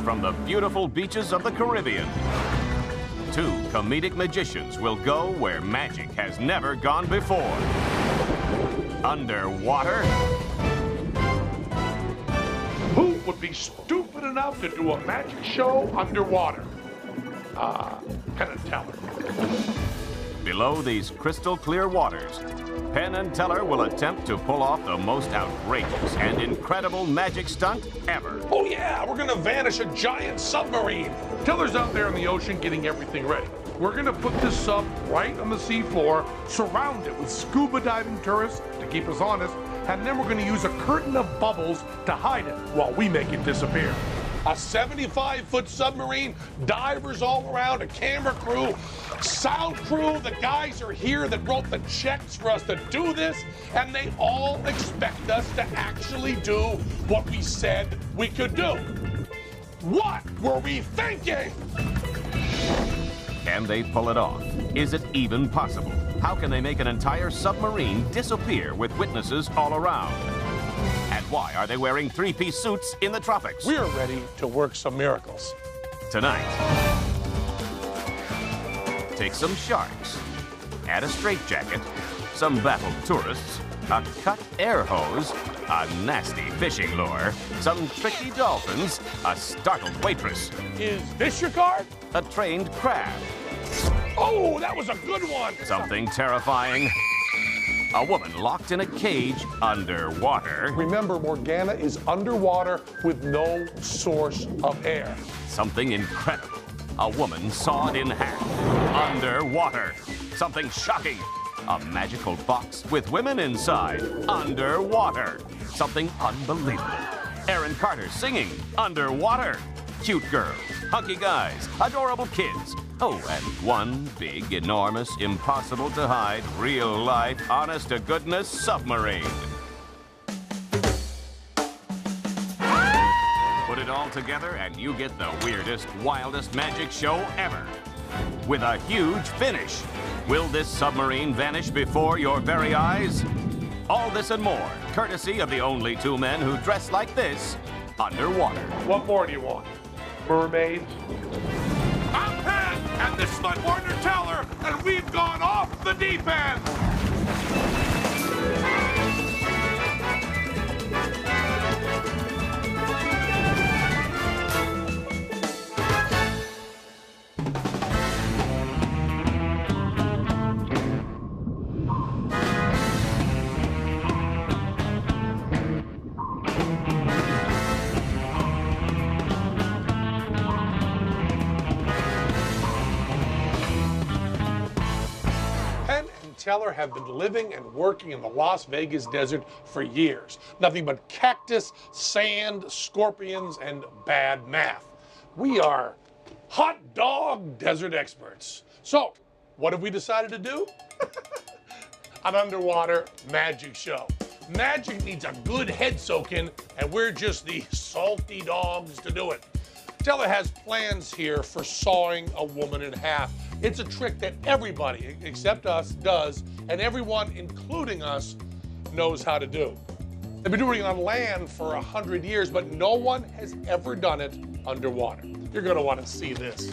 from the beautiful beaches of the Caribbean. Two comedic magicians will go where magic has never gone before. Underwater. Who would be stupid enough to do a magic show underwater? Penn and Teller. Below these crystal clear waters, Penn and Teller will attempt to pull off the most outrageous and incredible magic stunt ever. Oh yeah, we're gonna vanish a giant submarine. Teller's out there in the ocean getting everything ready. We're gonna put this sub right on the seafloor, surround it with scuba diving tourists to keep us honest, and then we're gonna use a curtain of bubbles to hide it while we make it disappear. A 75-foot submarine, divers all around, a camera crew, sound crew. The guys are here that wrote the checks for us to do this, and they all expect us to actually do what we said we could do. What were we thinking? Can they pull it off? Is it even possible? How can they make an entire submarine disappear with witnesses all around? And why are they wearing three-piece suits in the tropics? We're ready to work some miracles. Tonight, take some sharks, add a straitjacket, some baffled tourists, a cut air hose, a nasty fishing lure, some tricky dolphins, a startled waitress. Is this your card? A trained crab. Oh, that was a good one. Something terrifying. A woman locked in a cage underwater. Remember, Morgana is underwater with no source of air. Something incredible. A woman sawed in half underwater. Something shocking. A magical box with women inside underwater. Something unbelievable. Aaron Carter singing underwater. Cute girls, hunky guys, adorable kids. Oh, and one big, enormous, impossible to hide, real life, honest to goodness submarine. Put it all together and you get the weirdest, wildest magic show ever. With a huge finish. Will this submarine vanish before your very eyes? All this and more, courtesy of the only two men who dress like this underwater. What more do you want? Mermaids? I'm Penn, and this is my partner Teller, and we've gone off the deep end. Teller have been living and working in the Las Vegas desert for years. Nothing but cactus, sand, scorpions, and bad math. We are hot dog desert experts. So, what have we decided to do? An underwater magic show. Magic needs a good head soaking, and we're just the salty dogs to do it. Teller has plans here for sawing a woman in half. It's a trick that everybody, except us, does, and everyone, including us, knows how to do. They've been doing it on land for 100 years, but no one has ever done it underwater. You're gonna want to see this.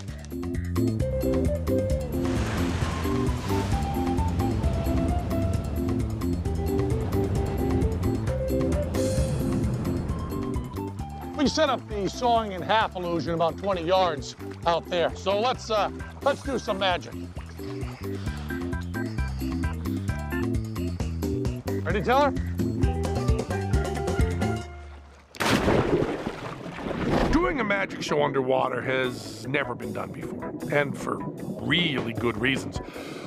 We set up the sawing in half illusion about 20 yards out there. So let's do some magic. Ready, Teller? Doing a magic show underwater has never been done before, and for really good reasons.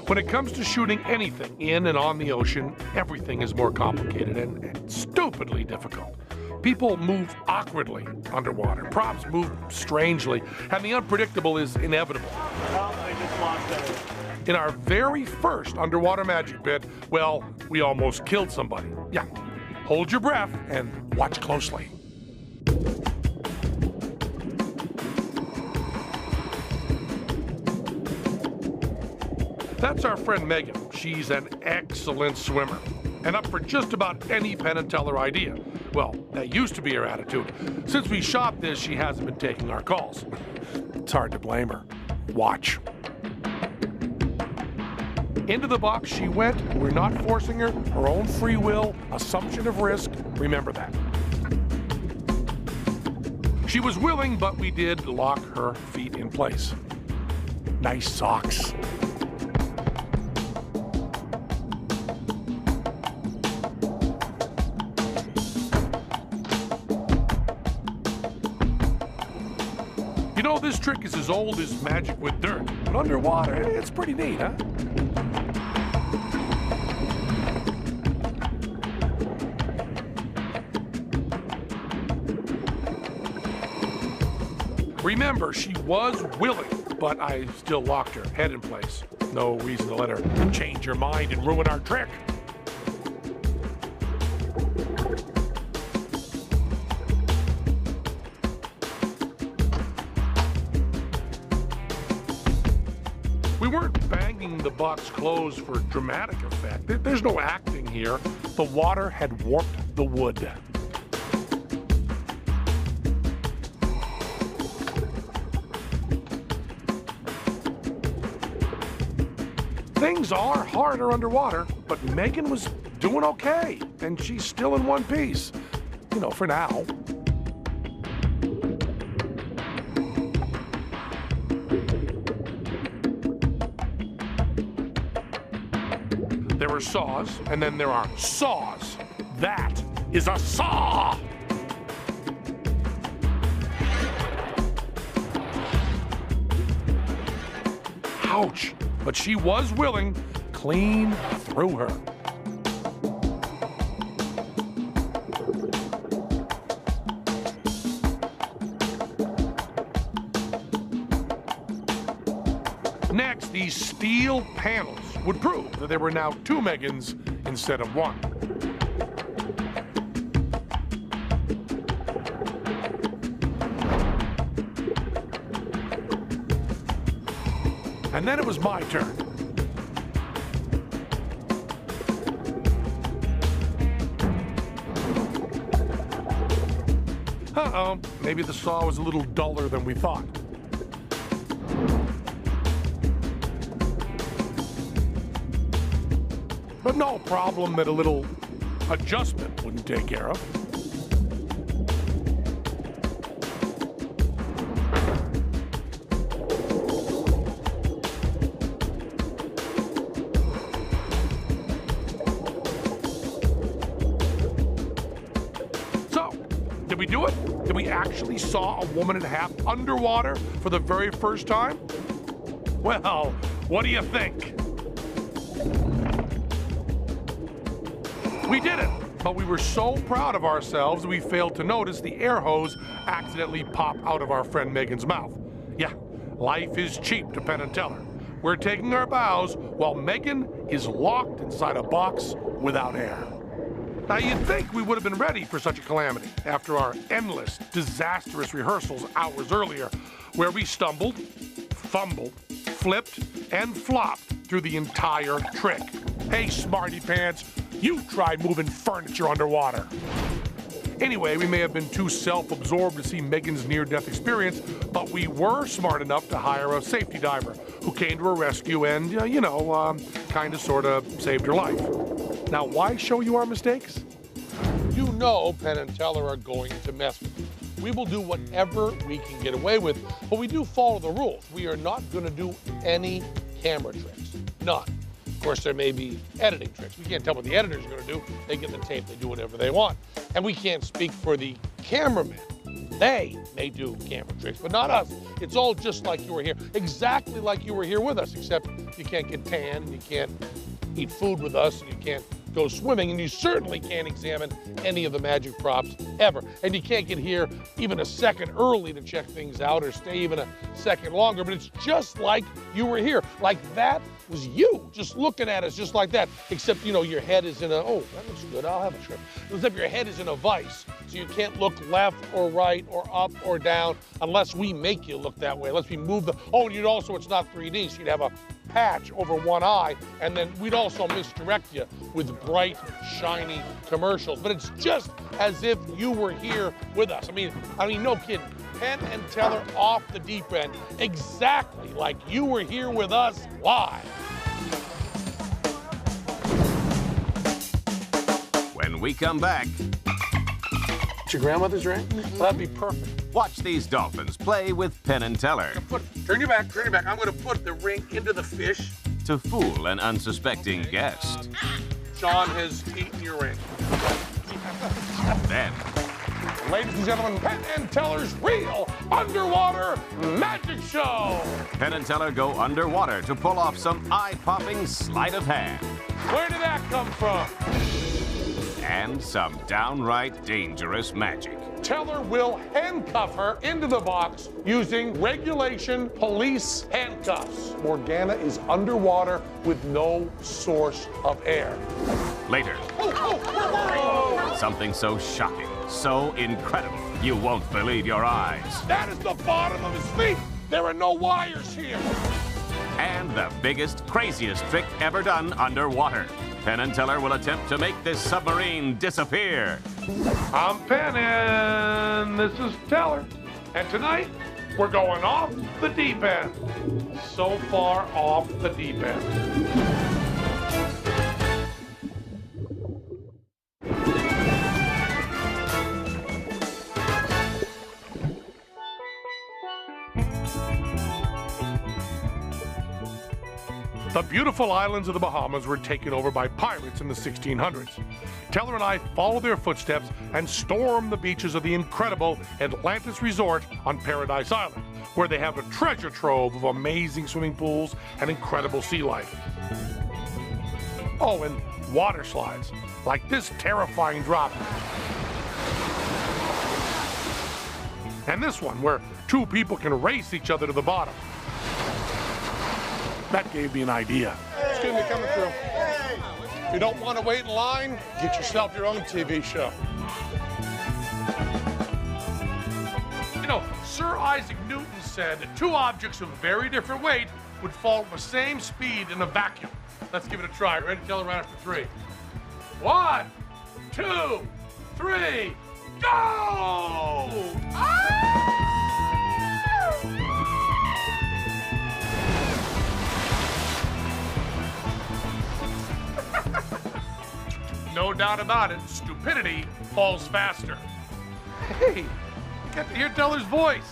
When it comes to shooting anything in and on the ocean, everything is more complicated and stupidly difficult. People move awkwardly underwater. Props move strangely, and the unpredictable is inevitable. In our very first underwater magic bit, well, we almost killed somebody. Yeah, hold your breath and watch closely. That's our friend Megan. She's an excellent swimmer. and up for just about any Penn and Teller idea. Well, that used to be her attitude. Since we shot this, she hasn't been taking our calls. It's hard to blame her. Watch. Into the box she went. We're not forcing her. Her own free will, assumption of risk. Remember that. She was willing, but we did lock her feet in place. Nice socks. You know, this trick is as old as magic with dirt, but underwater, it's pretty neat, huh? Remember, she was willing, but I still locked her head in place. No reason to let her change her mind and ruin our trick. We weren't banging the box closed for dramatic effect. There's no acting here. The water had warped the wood. Things are harder underwater, but Megan was doing okay, and she's still in one piece. You know, for now. There are saws, and then there are saws. That is a saw! Ouch! But she was willing, clean through her. Next, these steel panels would prove that there were now two Megans instead of one. And then it was my turn. Uh-oh, maybe the saw was a little duller than we thought. But no problem that a little adjustment wouldn't take care of. Did we do it? Did we actually saw a woman and a half underwater for the very first time? Well, what do you think? We did it, but we were so proud of ourselves that we failed to notice the air hose accidentally pop out of our friend Megan's mouth. Yeah, life is cheap to Penn and Teller. We're taking our bows while Megan is locked inside a box without air. Now, you'd think we would have been ready for such a calamity after our endless, disastrous rehearsals hours earlier, where we stumbled, fumbled, flipped, and flopped through the entire trick. Hey, smarty pants, you tried moving furniture underwater. Anyway, we may have been too self-absorbed to see Megan's near-death experience, but we were smart enough to hire a safety diver who came to her rescue and, kind of, sort of saved her life. Now, why show you our mistakes? You know Penn and Teller are going to mess with you. We will do whatever we can get away with, but we do follow the rules. We are not going to do any camera tricks. None. Of course, there may be editing tricks. We can't tell what the editors are going to do. They get the tape, they do whatever they want. And we can't speak for the cameramen. They may do camera tricks, but not us. It's all just like you were here, exactly like you were here with us, except you can't get tan, and you can't eat food with us, and you can't go swimming, and you certainly can't examine any of the magic props ever. And you can't get here even a second early to check things out or stay even a second longer, but it's just like you were here. Like that was you, just looking at us just like that, except, you know, your head is in a, oh, that looks good, I'll have a shrimp. Except your head is in a vise, so you can't look left or right or up or down unless we make you look that way, unless we move the, oh, and you'd also, it's not 3D, so you'd have a patch over one eye, and then we'd also misdirect you with bright, shiny commercials. But it's just as if you were here with us. I mean, no kidding. Penn and Teller off the deep end, exactly like you were here with us live. When we come back, It's your grandmother's ring? Mm-hmm. That'd be perfect. watch these dolphins play with Penn and Teller Turn your back, turn your back. I'm gonna put the ring into the fish. to fool an unsuspecting guest. John has eaten your ring. Then, Ladies and gentlemen, Penn and Teller's real underwater magic show. Penn and Teller go underwater to pull off some eye-popping sleight of hand Where did that come from? and some downright dangerous magic. Teller will handcuff her into the box using regulation police handcuffs. Morgana is underwater with no source of air. Later, something so shocking, so incredible, you won't believe your eyes. That is the bottom of his feet. There are no wires here. And the biggest, craziest trick ever done underwater. Penn and Teller will attempt to make this submarine disappear. I'm Penn and this is Teller. And tonight, we're going off the deep end. So far off the deep end. The beautiful islands of the Bahamas were taken over by pirates in the 1600s. Teller and I follow their footsteps and storm the beaches of the incredible Atlantis Resort on Paradise Island, where they have a treasure trove of amazing swimming pools and incredible sea life. Oh, and water slides, like this terrifying drop. And this one, where two people can race each other to the bottom. That gave me an idea. Excuse me, coming through. If you don't want to wait in line, get yourself your own TV show. You know, Sir Isaac Newton said that two objects of very different weight would fall at the same speed in a vacuum. Let's give it a try. Ready to tell it right after three. 1, 2, 3, go! No doubt about it, stupidity falls faster. Hey, you got to hear Teller's voice.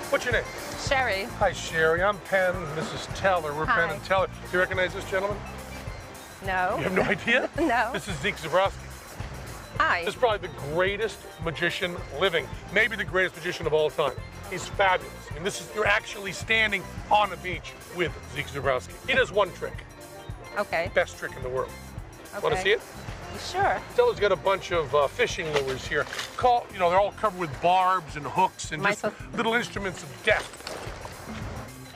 What's your name? Sherry. Hi, Sherry. I'm Penn. This is Teller. We're Hi. Penn and Teller. Do you recognize this gentleman? No. You have no idea? No. This is Zeke Zabrowski. Hi. This is probably the greatest magician living, maybe the greatest magician of all time. He's fabulous. And this is, you're actually standing on a beach with Zeke Zabrowski. He does one trick, Okay. best trick in the world. Okay. Want to see it? Sure. Teller's got a bunch of fishing lures here. They're all covered with barbs and hooks and Am I just supposed- little instruments of death.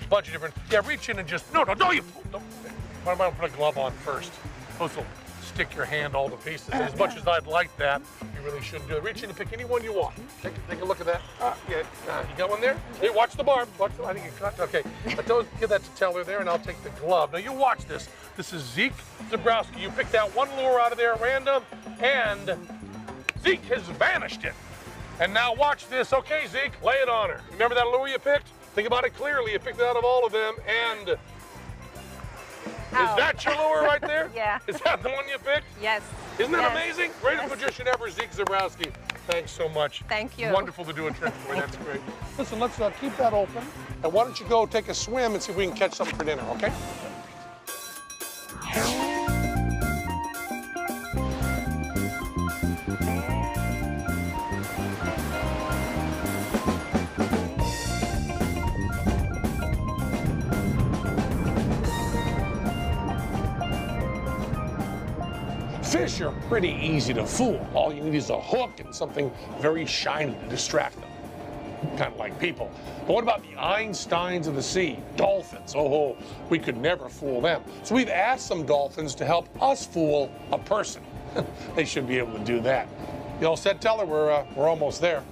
A bunch of different, yeah, reach in and just, no, you, no. Why don't I put a glove on first? Those will stick your hand all to pieces. As much as I'd like that, you really shouldn't do it. Reach in and pick any one you want. Take a look at that. Yeah, you got one there? Here, watch the barb. I think you cut. Okay, give that to Teller there, and I'll take the glove. Now you watch this. This is Zeke Zabrowski. You picked out one lure out of there at random, and Zeke has vanished it. And now watch this. Okay, Zeke, lay it on her. Remember that lure you picked? Think about it clearly. You picked it out of all of them, and is that your lure right there? Yeah. Is that the one you picked? Yes. Isn't that Yes. amazing? Greatest Yes. magician ever, Zeke Zabrowski. Thanks so much. Thank you. Wonderful to do a trick for you. That's great. Listen, let's keep that open. And why don't you go take a swim and see if we can catch something for dinner, okay? Fish are pretty easy to fool. All you need is a hook and something very shiny to distract them. Kind of like people. But what about the Einsteins of the sea? Dolphins. Oh, we could never fool them. So we've asked some dolphins to help us fool a person. They should be able to do that. You all set, Teller? We're almost there.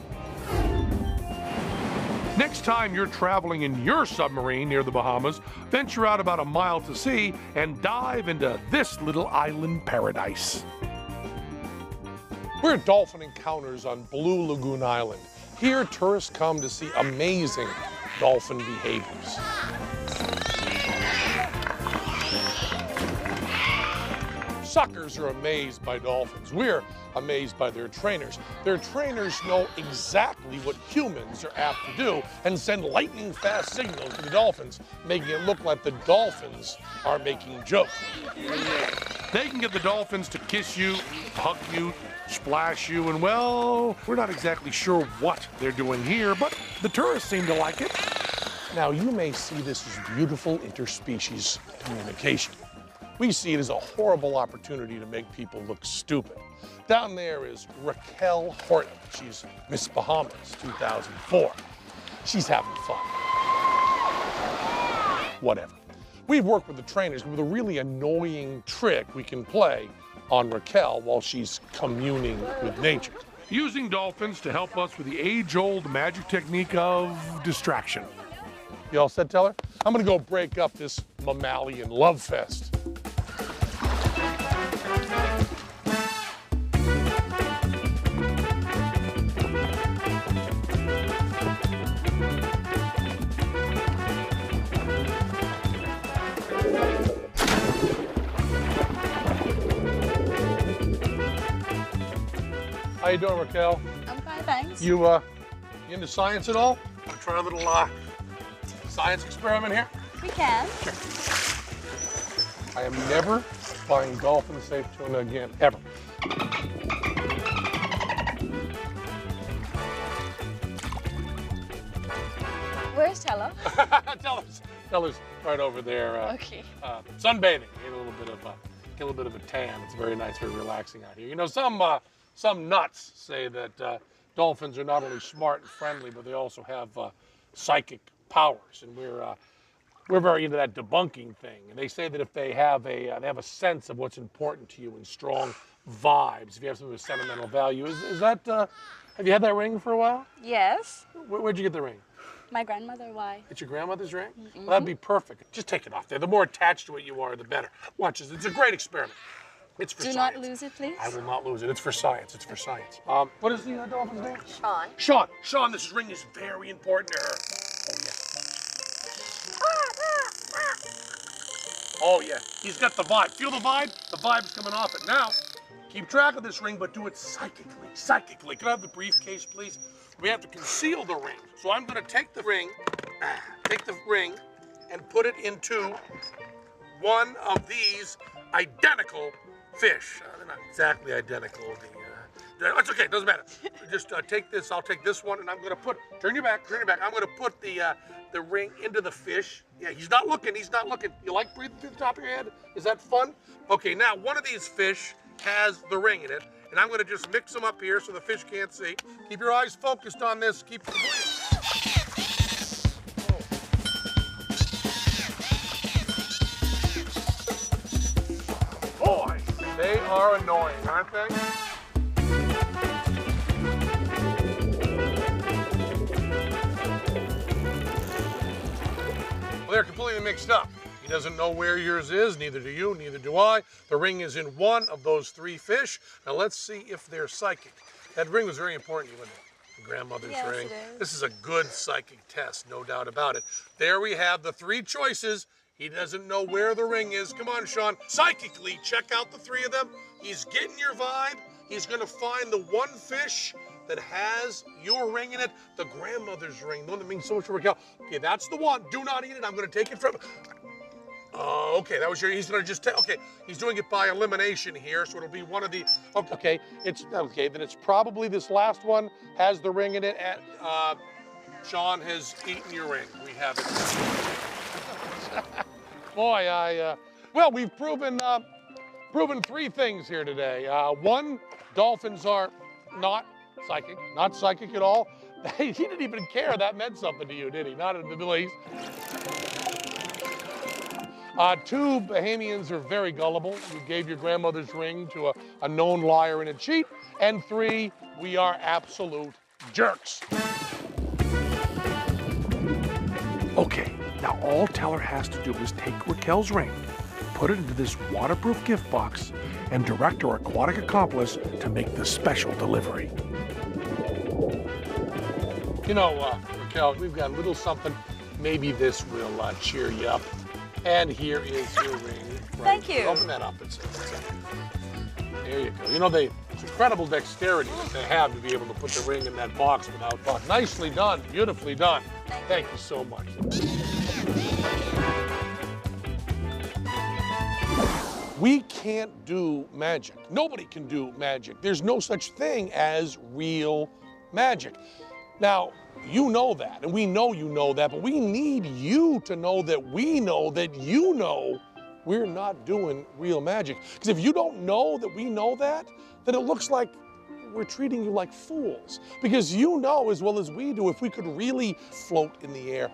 Next time you're traveling in your submarine near the Bahamas, venture out about a mile to sea and dive into this little island paradise. We're at Dolphin Encounters on Blue Lagoon Island. Here, tourists come to see amazing dolphin behaviors. Suckers are amazed by dolphins. We're amazed by their trainers. Their trainers know exactly what humans are apt to do and send lightning-fast signals to the dolphins, making it look like the dolphins are making jokes. They can get the dolphins to kiss you, hug you, splash you, and well, we're not exactly sure what they're doing here, but the tourists seem to like it. Now, you may see this as beautiful interspecies communication. We see it as a horrible opportunity to make people look stupid. Down there is Raquel Horton. She's Miss Bahamas 2004. She's having fun. Whatever. We've worked with the trainers with a really annoying trick we can play on Raquel while she's communing with nature. Using dolphins to help us with the age-old magic technique of distraction. You all set, Teller? I'm gonna go break up this mammalian love fest. How you doing, Raquel? I'm fine, thanks. You into science at all? Wanna try a little science experiment here? We can. Sure. I am never buying dolphin safe tuna again, ever. Where's Teller? Teller's right over there. Okay. Sunbathing. Get a little bit of a tan. It's very nice, very relaxing out here. You know, some nuts say that dolphins are not only smart and friendly, but they also have psychic powers, and we're very into that debunking thing. And they say that if they have a sense of what's important to you and strong vibes, if you have something with sentimental value, is that have you had that ring for a while? Yes. Where'd you get the ring? My grandmother, why? It's your grandmother's ring? Well, that'd be perfect. Just take it off there. The more attached to it you are, the better. Watch this. It's a great experiment. It's for Do science. not lose it, please. I will not lose it. It's for science. It's for science. What is the dolphin's name? Sean. Sean, this ring is very important to her. Oh, yeah. He's got the vibe. Feel the vibe? The vibe's coming off it. Now, keep track of this ring, but do it psychically. Psychically. Can I have the briefcase, please? We have to conceal the ring. So I'm going to take the ring, and put it into one of these identical fish. They're not exactly identical. It's okay, it doesn't matter. Just take this, I'll take this one, and I'm gonna turn your back. I'm gonna put the ring into the fish. Yeah, he's not looking. You like breathing through the top of your head? Is that fun? Okay, now one of these fish has the ring in it, and I'm gonna just mix them up here so the fish can't see. Keep your eyes focused on this. Keep Boy, they are annoying, aren't they? Well, they're completely mixed up. He doesn't know where yours is, neither do you, neither do I. The ring is in one of those three fish. Now let's see if they're psychic. That ring was very important to you, wasn't it? Your grandmother's ring. Yes, it is. This is a good psychic test, no doubt about it. There we have the three choices. He doesn't know where the ring is. Come on, Sean. Psychically, check out the three of them. He's getting your vibe. He's going to find the one fish that has your ring in it, the grandmother's ring, the one that means so much to Raquel. Okay, that's the one. Do not eat it. I'm going to take it from... okay, that was he's going to just take... Okay, he's doing it by elimination here, so it'll be one of the... Okay, then it's probably this last one has the ring in it, and Sean has eaten your ring. We have it. Boy, well, we've proven three things here today. One, dolphins are not psychic at all. He didn't even care that meant something to you, did he? Not in the least. 2, Bahamians are very gullible. You gave your grandmother's ring to a known liar and a cheat. And 3, we are absolute jerks. Okay, now all Teller has to do is take Raquel's ring, put it into this waterproof gift box, and direct our aquatic accomplice to make the special delivery. You know, Raquel, we've got a little something. Maybe this will cheer you up. And here is your ring. Thank you. Open that up. There you go. You know, it's incredible dexterity that they have to be able to put the ring in that box without thought. Nicely done. Beautifully done. Thank you so much. We can't do magic. Nobody can do magic. There's no such thing as real magic. Now, you know that, and we know you know that, but we need you to know that we know that you know we're not doing real magic. Because if you don't know that we know that, then it looks like we're treating you like fools. Because you know as well as we do, if we could really float in the air,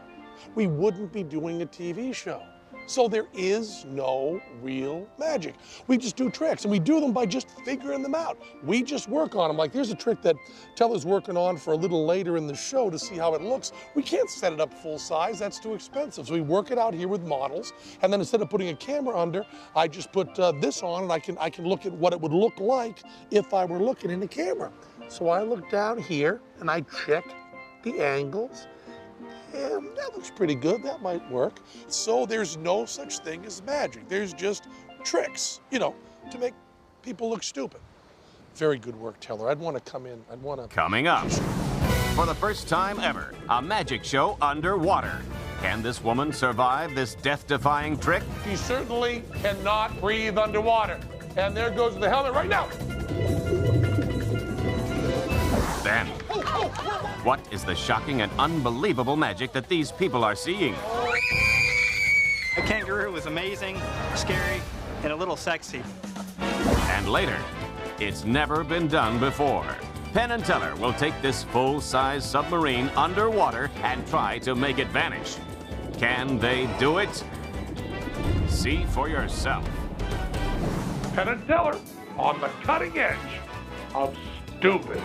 we wouldn't be doing a TV show. So there is no real magic. We just do tricks, and we do them by just figuring them out. We just work on them. Like, there's a trick that Teller's working on for a little later in the show to see how it looks. We can't set it up full size. That's too expensive. So we work it out here with models, and then instead of putting a camera under, I just put this on, and I can look at what it would look like if I were looking in the camera. So I look down here, and I check the angles. Yeah, that looks pretty good. That might work. So there's no such thing as magic. There's just tricks, you know, to make people look stupid. Very good work, Teller. I'd want to come in. Coming up, for the first time ever, a magic show underwater. Can this woman survive this death-defying trick? She certainly cannot breathe underwater. And there goes the helmet right now. Then, what is the shocking and unbelievable magic that these people are seeing? The kangaroo was amazing, scary, and a little sexy. And later, it's never been done before. Penn and Teller will take this full-size submarine underwater and try to make it vanish. Can they do it? See for yourself. Penn and Teller on the cutting edge of stupid.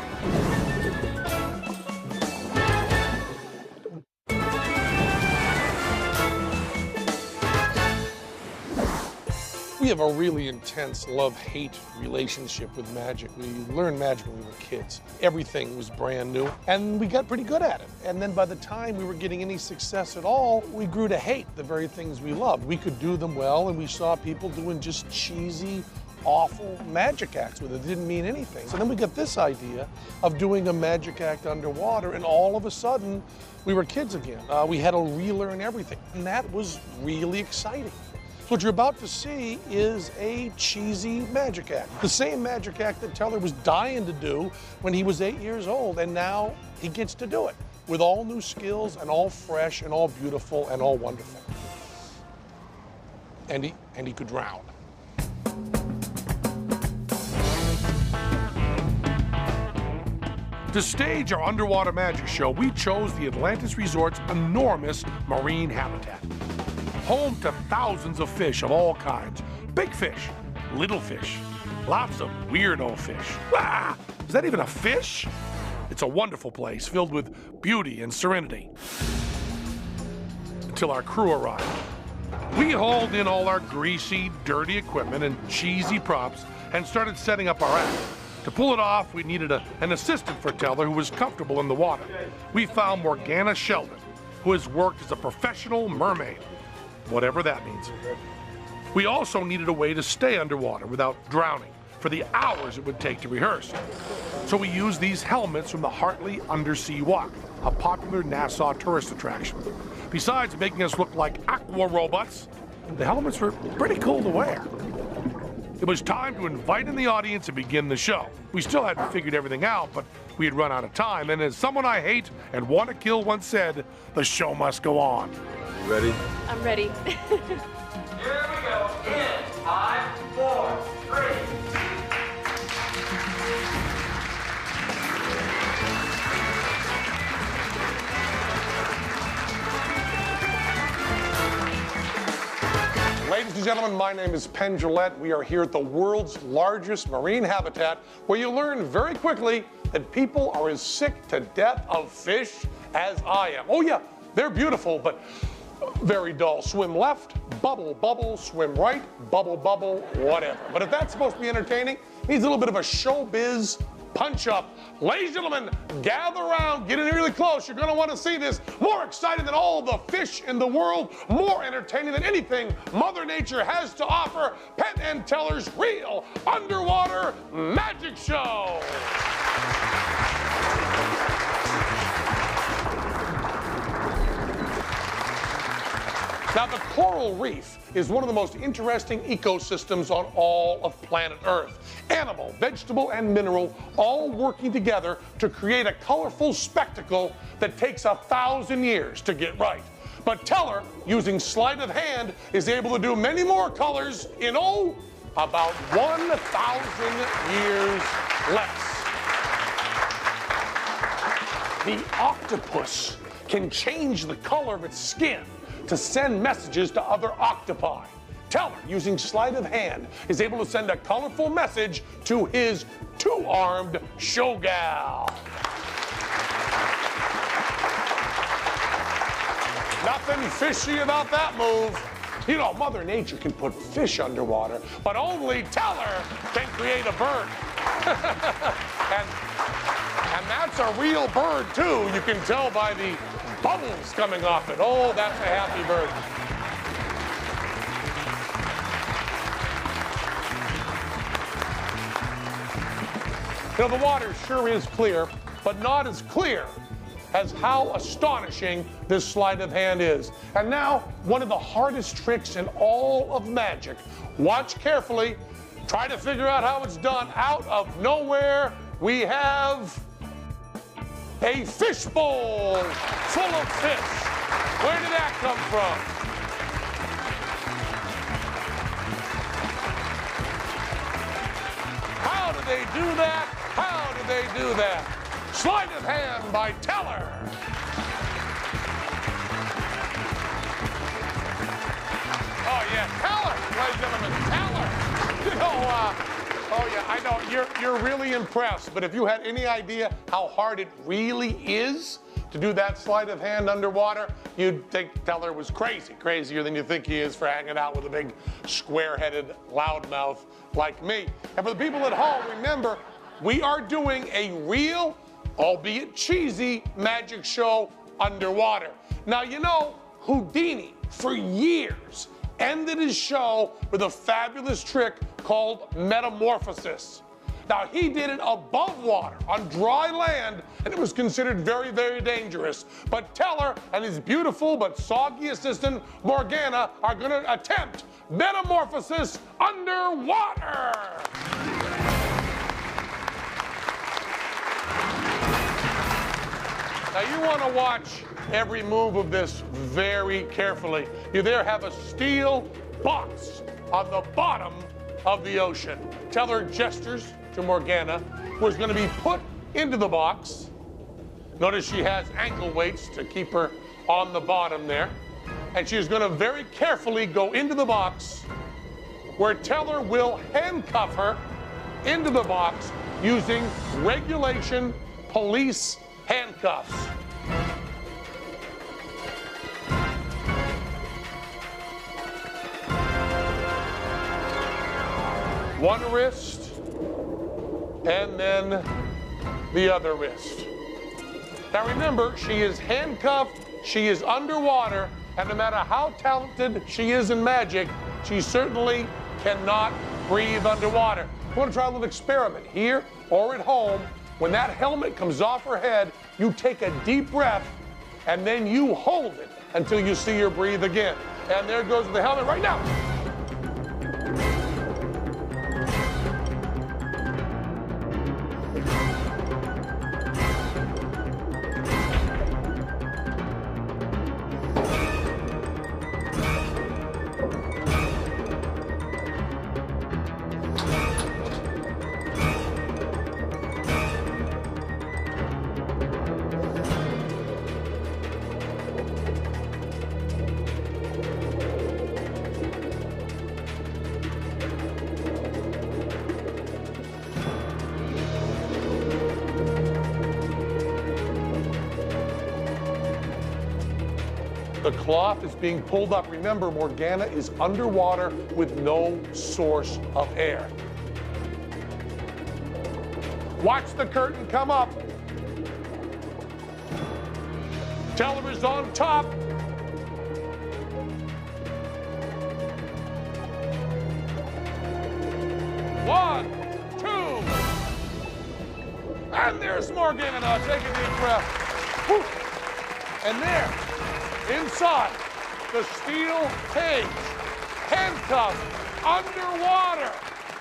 We have a really intense love-hate relationship with magic. We learned magic when we were kids. Everything was brand new, and we got pretty good at it. And then by the time we were getting any success at all, we grew to hate the very things we loved. We could do them well, and we saw people doing just cheesy, awful magic acts with it. It didn't mean anything. So then we got this idea of doing a magic act underwater, and all of a sudden, we were kids again. We had to relearn everything, and that was really exciting. So what you're about to see is a cheesy magic act. The same magic act that Teller was dying to do when he was 8 years old, and now he gets to do it with all new skills and all fresh and all beautiful and all wonderful. And he could drown. To stage our underwater magic show, we chose the Atlantis Resort's enormous marine habitat. Home to thousands of fish of all kinds. Big fish, little fish, lots of weirdo fish. Ah, is that even a fish? It's a wonderful place filled with beauty and serenity. Until our crew arrived. We hauled in all our greasy, dirty equipment and cheesy props and started setting up our act. To pull it off, we needed an assistant for Teller who was comfortable in the water. We found Morgana Sheldon, who has worked as a professional mermaid, whatever that means. We also needed a way to stay underwater without drowning for the hours it would take to rehearse. So we used these helmets from the Hartley Undersea Walk, a popular Nassau tourist attraction. Besides making us look like aqua robots, the helmets were pretty cool to wear. It was time to invite in the audience and begin the show. We still hadn't figured everything out, but we had run out of time, and as someone I hate and want to kill once said, the show must go on. You ready? I'm ready. Here we go. In 5, 4, 3. and gentlemen, my name is Penn Gillette. We are here at the world's largest marine habitat, where you learn very quickly that people are as sick to death of fish as I am. Oh yeah, they're beautiful, but very dull. Swim left, bubble, bubble, swim right, bubble, bubble, whatever. But if that's supposed to be entertaining, it needs a little bit of a showbiz punch-up. Ladies and gentlemen, gather around, get in really close. You're going to want to see this. More exciting than all the fish in the world, more entertaining than anything Mother Nature has to offer. Penn and Teller's Real Underwater Magic Show. Now, the coral reef is one of the most interesting ecosystems on all of planet Earth. Animal, vegetable, and mineral all working together to create a colorful spectacle that takes 1,000 years to get right. But Teller, using sleight of hand, is able to do many more colors in, about 1,000 years less. The octopus can change the color of its skin to send messages to other octopi. Teller, using sleight of hand, is able to send a colorful message to his two-armed showgal. Nothing fishy about that move. You know, Mother Nature can put fish underwater, but only Teller can create a bird. and that's a real bird, too. You can tell by the bubbles coming off it. Oh, that's a happy bird. You know, the water sure is clear, but not as clear as how astonishing this sleight of hand is. And now, one of the hardest tricks in all of magic. Watch carefully. Try to figure out how it's done. Out of nowhere, we have a fishbowl full of fish. Where did that come from? How do they do that? How do they do that? Sleight of hand by Teller. Oh yeah, Teller, ladies and gentlemen, Teller. You know, oh yeah, I know, you're really impressed, but if you had any idea how hard it really is to do that sleight of hand underwater, you'd think Teller was crazy, crazier than you think he is for hanging out with a big square-headed loudmouth like me. And for the people at home, remember, we are doing a real, albeit cheesy, magic show underwater. Now, you know, Houdini, for years, ended his show with a fabulous trick called metamorphosis. Now, he did it above water, on dry land, and it was considered very, very dangerous. But Teller and his beautiful but soggy assistant, Morgana, are going to attempt metamorphosis underwater. Now, you want to watch every move of this very carefully. You there have a steel box on the bottom of the ocean. Teller gestures to Morgana, who is going to be put into the box. Notice she has ankle weights to keep her on the bottom there. And she is going to very carefully go into the box, where Teller will handcuff her into the box using regulation police handcuffs. One wrist, and then the other wrist. Now remember, she is handcuffed, she is underwater, and no matter how talented she is in magic, she certainly cannot breathe underwater. We want to try a little experiment here or at home. When that helmet comes off her head, you take a deep breath, and then you hold it until you see her breathe again. And there goes the helmet right now. The cloth is being pulled up. Remember, Morgana is underwater with no source of air. Watch the curtain come up. Teller is on top. One, two, and there's Morgana. Take a deep breath. Whew. And there, inside the steel cage, handcuffed, underwater,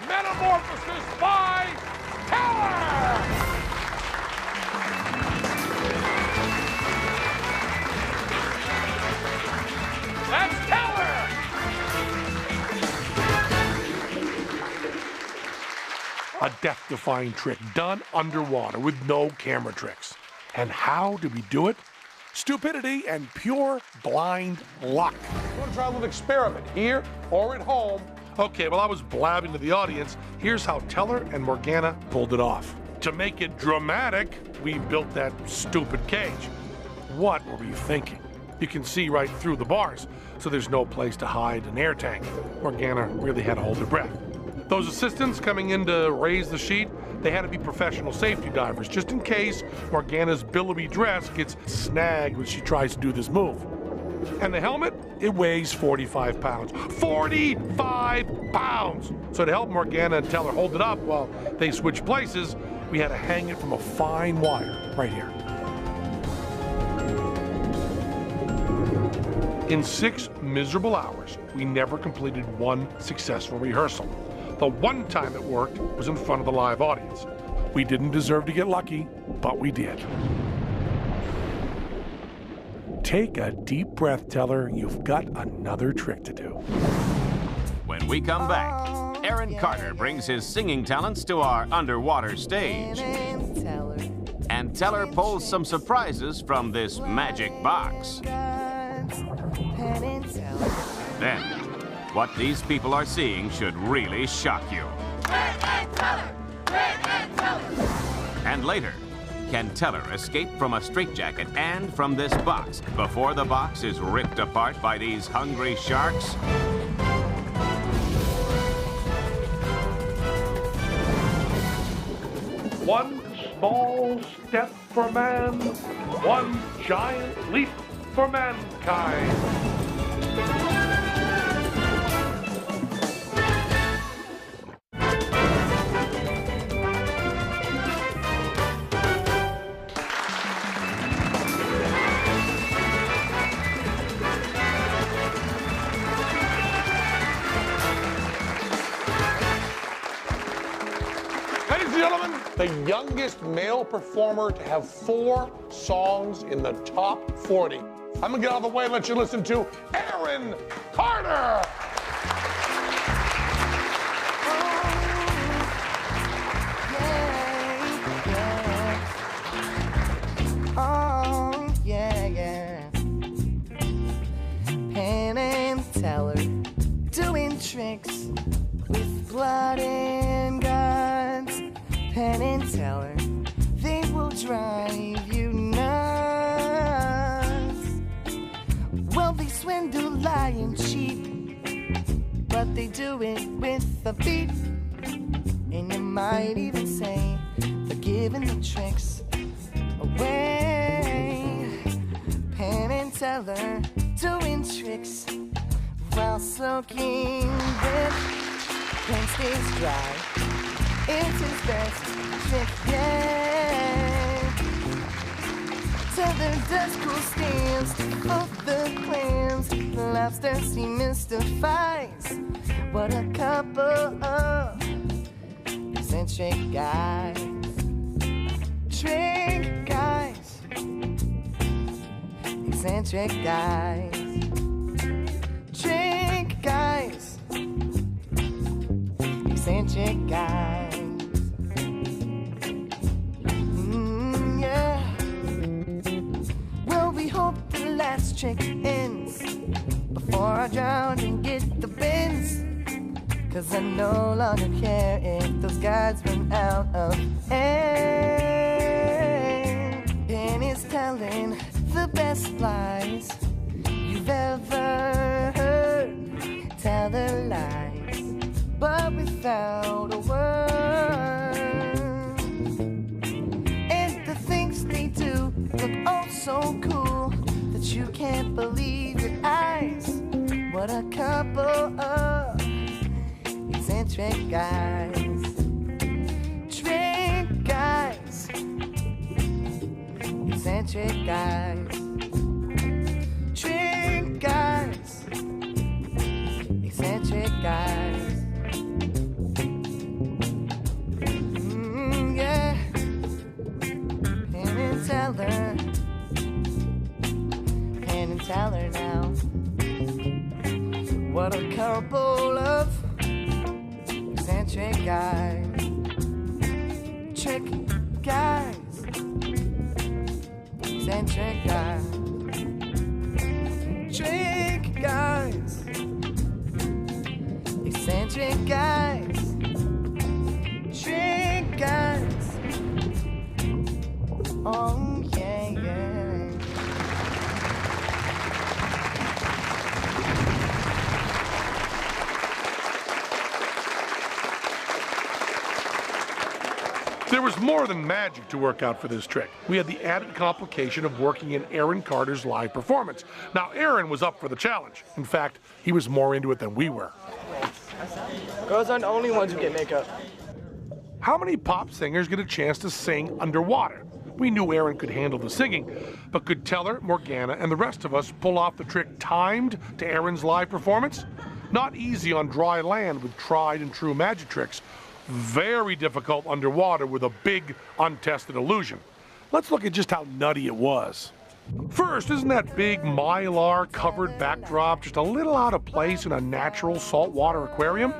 metamorphosis by Teller! That's Teller! A death-defying trick done underwater with no camera tricks. And how did we do it? Stupidity and pure blind luck. You want to try a little experiment here or at home? Okay, well, I was blabbing to the audience. Here's how Teller and Morgana pulled it off. To make it dramatic, we built that stupid cage. What were we thinking? You can see right through the bars, so there's no place to hide an air tank. Morgana really had to hold her breath. Those assistants coming in to raise the sheet, they had to be professional safety divers, just in case Morgana's billowy dress gets snagged when she tries to do this move. And the helmet, it weighs 45 pounds. 45 pounds! So to help Morgana and Teller hold it up while they switch places, we had to hang it from a fine wire right here. In 6 miserable hours, we never completed one successful rehearsal. The one time it worked was in front of the live audience. We didn't deserve to get lucky, but we did. Take a deep breath, Teller. You've got another trick to do. When we come back, Aaron Carter brings his singing talents to our underwater stage. And Teller pulls some surprises from this magic box. Then, what these people are seeing should really shock you. And later, can Teller escape from a straitjacket and from this box before the box is ripped apart by these hungry sharks? One small step for man, one giant leap for mankind. The youngest male performer to have 4 songs in the top 40. I'm gonna get out of the way and let you listen to Aaron Carter. Oh, yeah, yeah. Penn and Teller doing tricks with blood and guns. Penn and Teller, they will drive you nuts. Well, they swindle, lie, and cheat, but they do it with a beat. And you might even say they're giving the tricks away. Penn and Teller doing tricks while soaking wet. Penn stays dry. It's his best trick yet. Teller does cool stands for the clams. The lobsters he mystifies. What a couple of eccentric guys. Trick guys. Eccentric guys. Trick guys. Eccentric guys. Hope the last trick ends before I drown and get the bends. 'Cause I no longer care if those guys run out of air. Penn is telling the best lies. You without a word. And the things they do look oh so cool that you can't believe your eyes. What a couple of eccentric guys. Trick guys. Eccentric guys. Trick guys. Eccentric guys. Yeah. Penn and Teller. Penn and Teller now. What a couple of eccentric guys. Trick guys. Eccentric guys. Trick guys. Eccentric guys. Trick guys. Oh yeah, yeah. There was more than magic to work out for this trick. We had the added complication of working in Aaron Carter's live performance. Now, Aaron was up for the challenge. In fact, he was more into it than we were. Girls aren't the only ones who get makeup. How many pop singers get a chance to sing underwater? We knew Aaron could handle the singing, but could Teller, Morgana, and the rest of us pull off the trick timed to Aaron's live performance? Not easy on dry land with tried and true magic tricks. Very difficult underwater with a big, untested illusion. Let's look at just how nutty it was. First, isn't that big mylar-covered backdrop just a little out of place in a natural saltwater aquarium?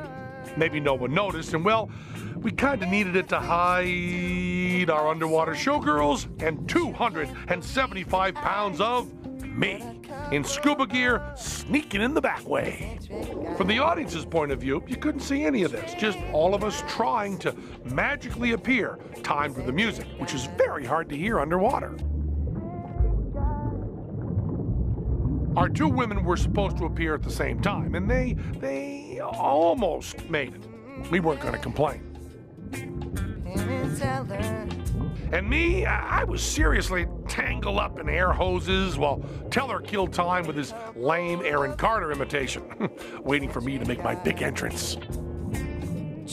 Maybe no one noticed, and well, we kind of needed it to hide our underwater showgirls and 275 pounds of me in scuba gear sneaking in the back way. From the audience's point of view, you couldn't see any of this, just all of us trying to magically appear, timed with the music, which is very hard to hear underwater. Our two women were supposed to appear at the same time, and they almost made it. We weren't going to complain. And me, I was seriously tangled up in air hoses while Teller killed time with his lame Aaron Carter imitation, waiting for me to make my big entrance.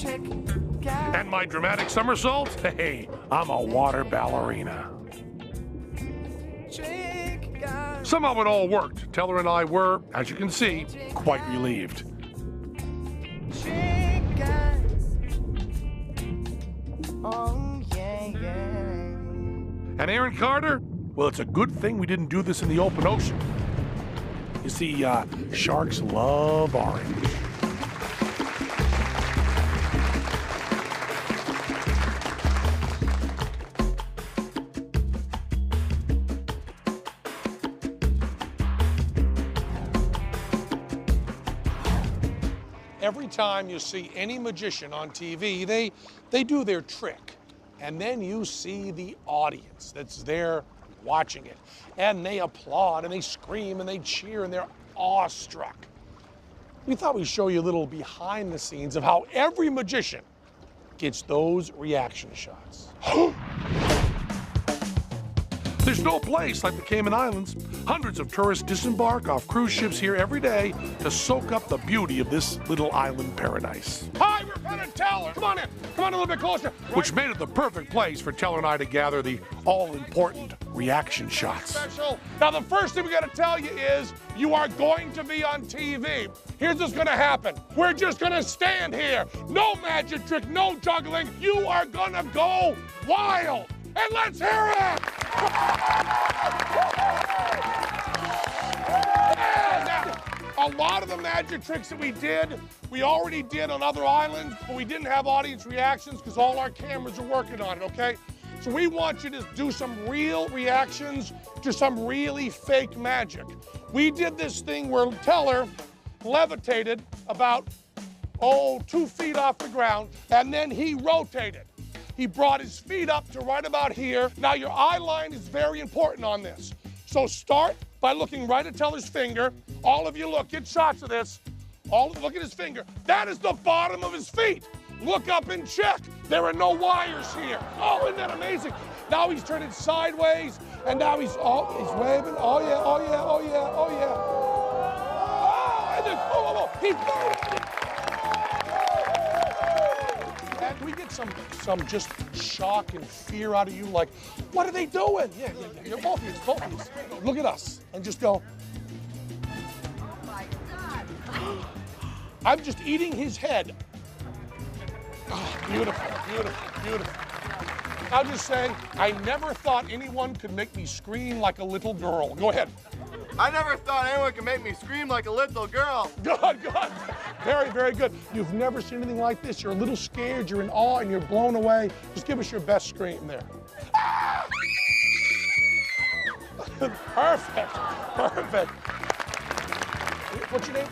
And my dramatic somersault? Hey, I'm a water ballerina. Somehow it all worked. Teller and I were, as you can see, quite relieved. Oh, yeah, yeah. And Aaron Carter? Well, it's a good thing we didn't do this in the open ocean. You see, sharks love orange. Every time you see any magician on TV, they do their trick. And then you see the audience that's there watching it. And they applaud and they scream and they cheer and they're awestruck. We thought we'd show you a little behind the scenes of how every magician gets those reaction shots. There's no place like the Cayman Islands. Hundreds of tourists disembark off cruise ships here every day to soak up the beauty of this little island paradise. Hi, we're Penn and Tell. Come on in. Come on a little bit closer. Which made it the perfect place for Teller and I to gather the all-important reaction shots. Special. Now, the first thing we got to tell you is you are going to be on TV. Here's what's going to happen. We're just going to stand here. No magic trick, no juggling. You are going to go wild. And let's hear it! A lot of the magic tricks that we already did on other islands, but we didn't have audience reactions because all our cameras are working on it, okay? So we want you to do some real reactions to some really fake magic. We did this thing where Teller levitated about, 2 feet off the ground, and then he rotated. He brought his feet up to right about here. Now your eye line is very important on this. So start by looking right at Teller's finger. All of you look, get shots of this. Look at his finger. That is the bottom of his feet. look up and check. There are no wires here. Oh, isn't that amazing? Now he's turning sideways, and now he's waving. Oh yeah, oh yeah, oh yeah, oh yeah. Oh, and then, he's moving. And we get some just shock and fear out of you, like, what are they doing? Yeah. You're both of you, Look at us and just go. I'm just eating his head. Oh, beautiful, beautiful, beautiful. I'll just say, I never thought anyone could make me scream like a little girl. Go ahead. I never thought anyone could make me scream like a little girl. Good. Very, very good. You've never seen anything like this. You're a little scared, you're in awe, and you're blown away. Just give us your best scream there. Ah! Perfect. What's your name?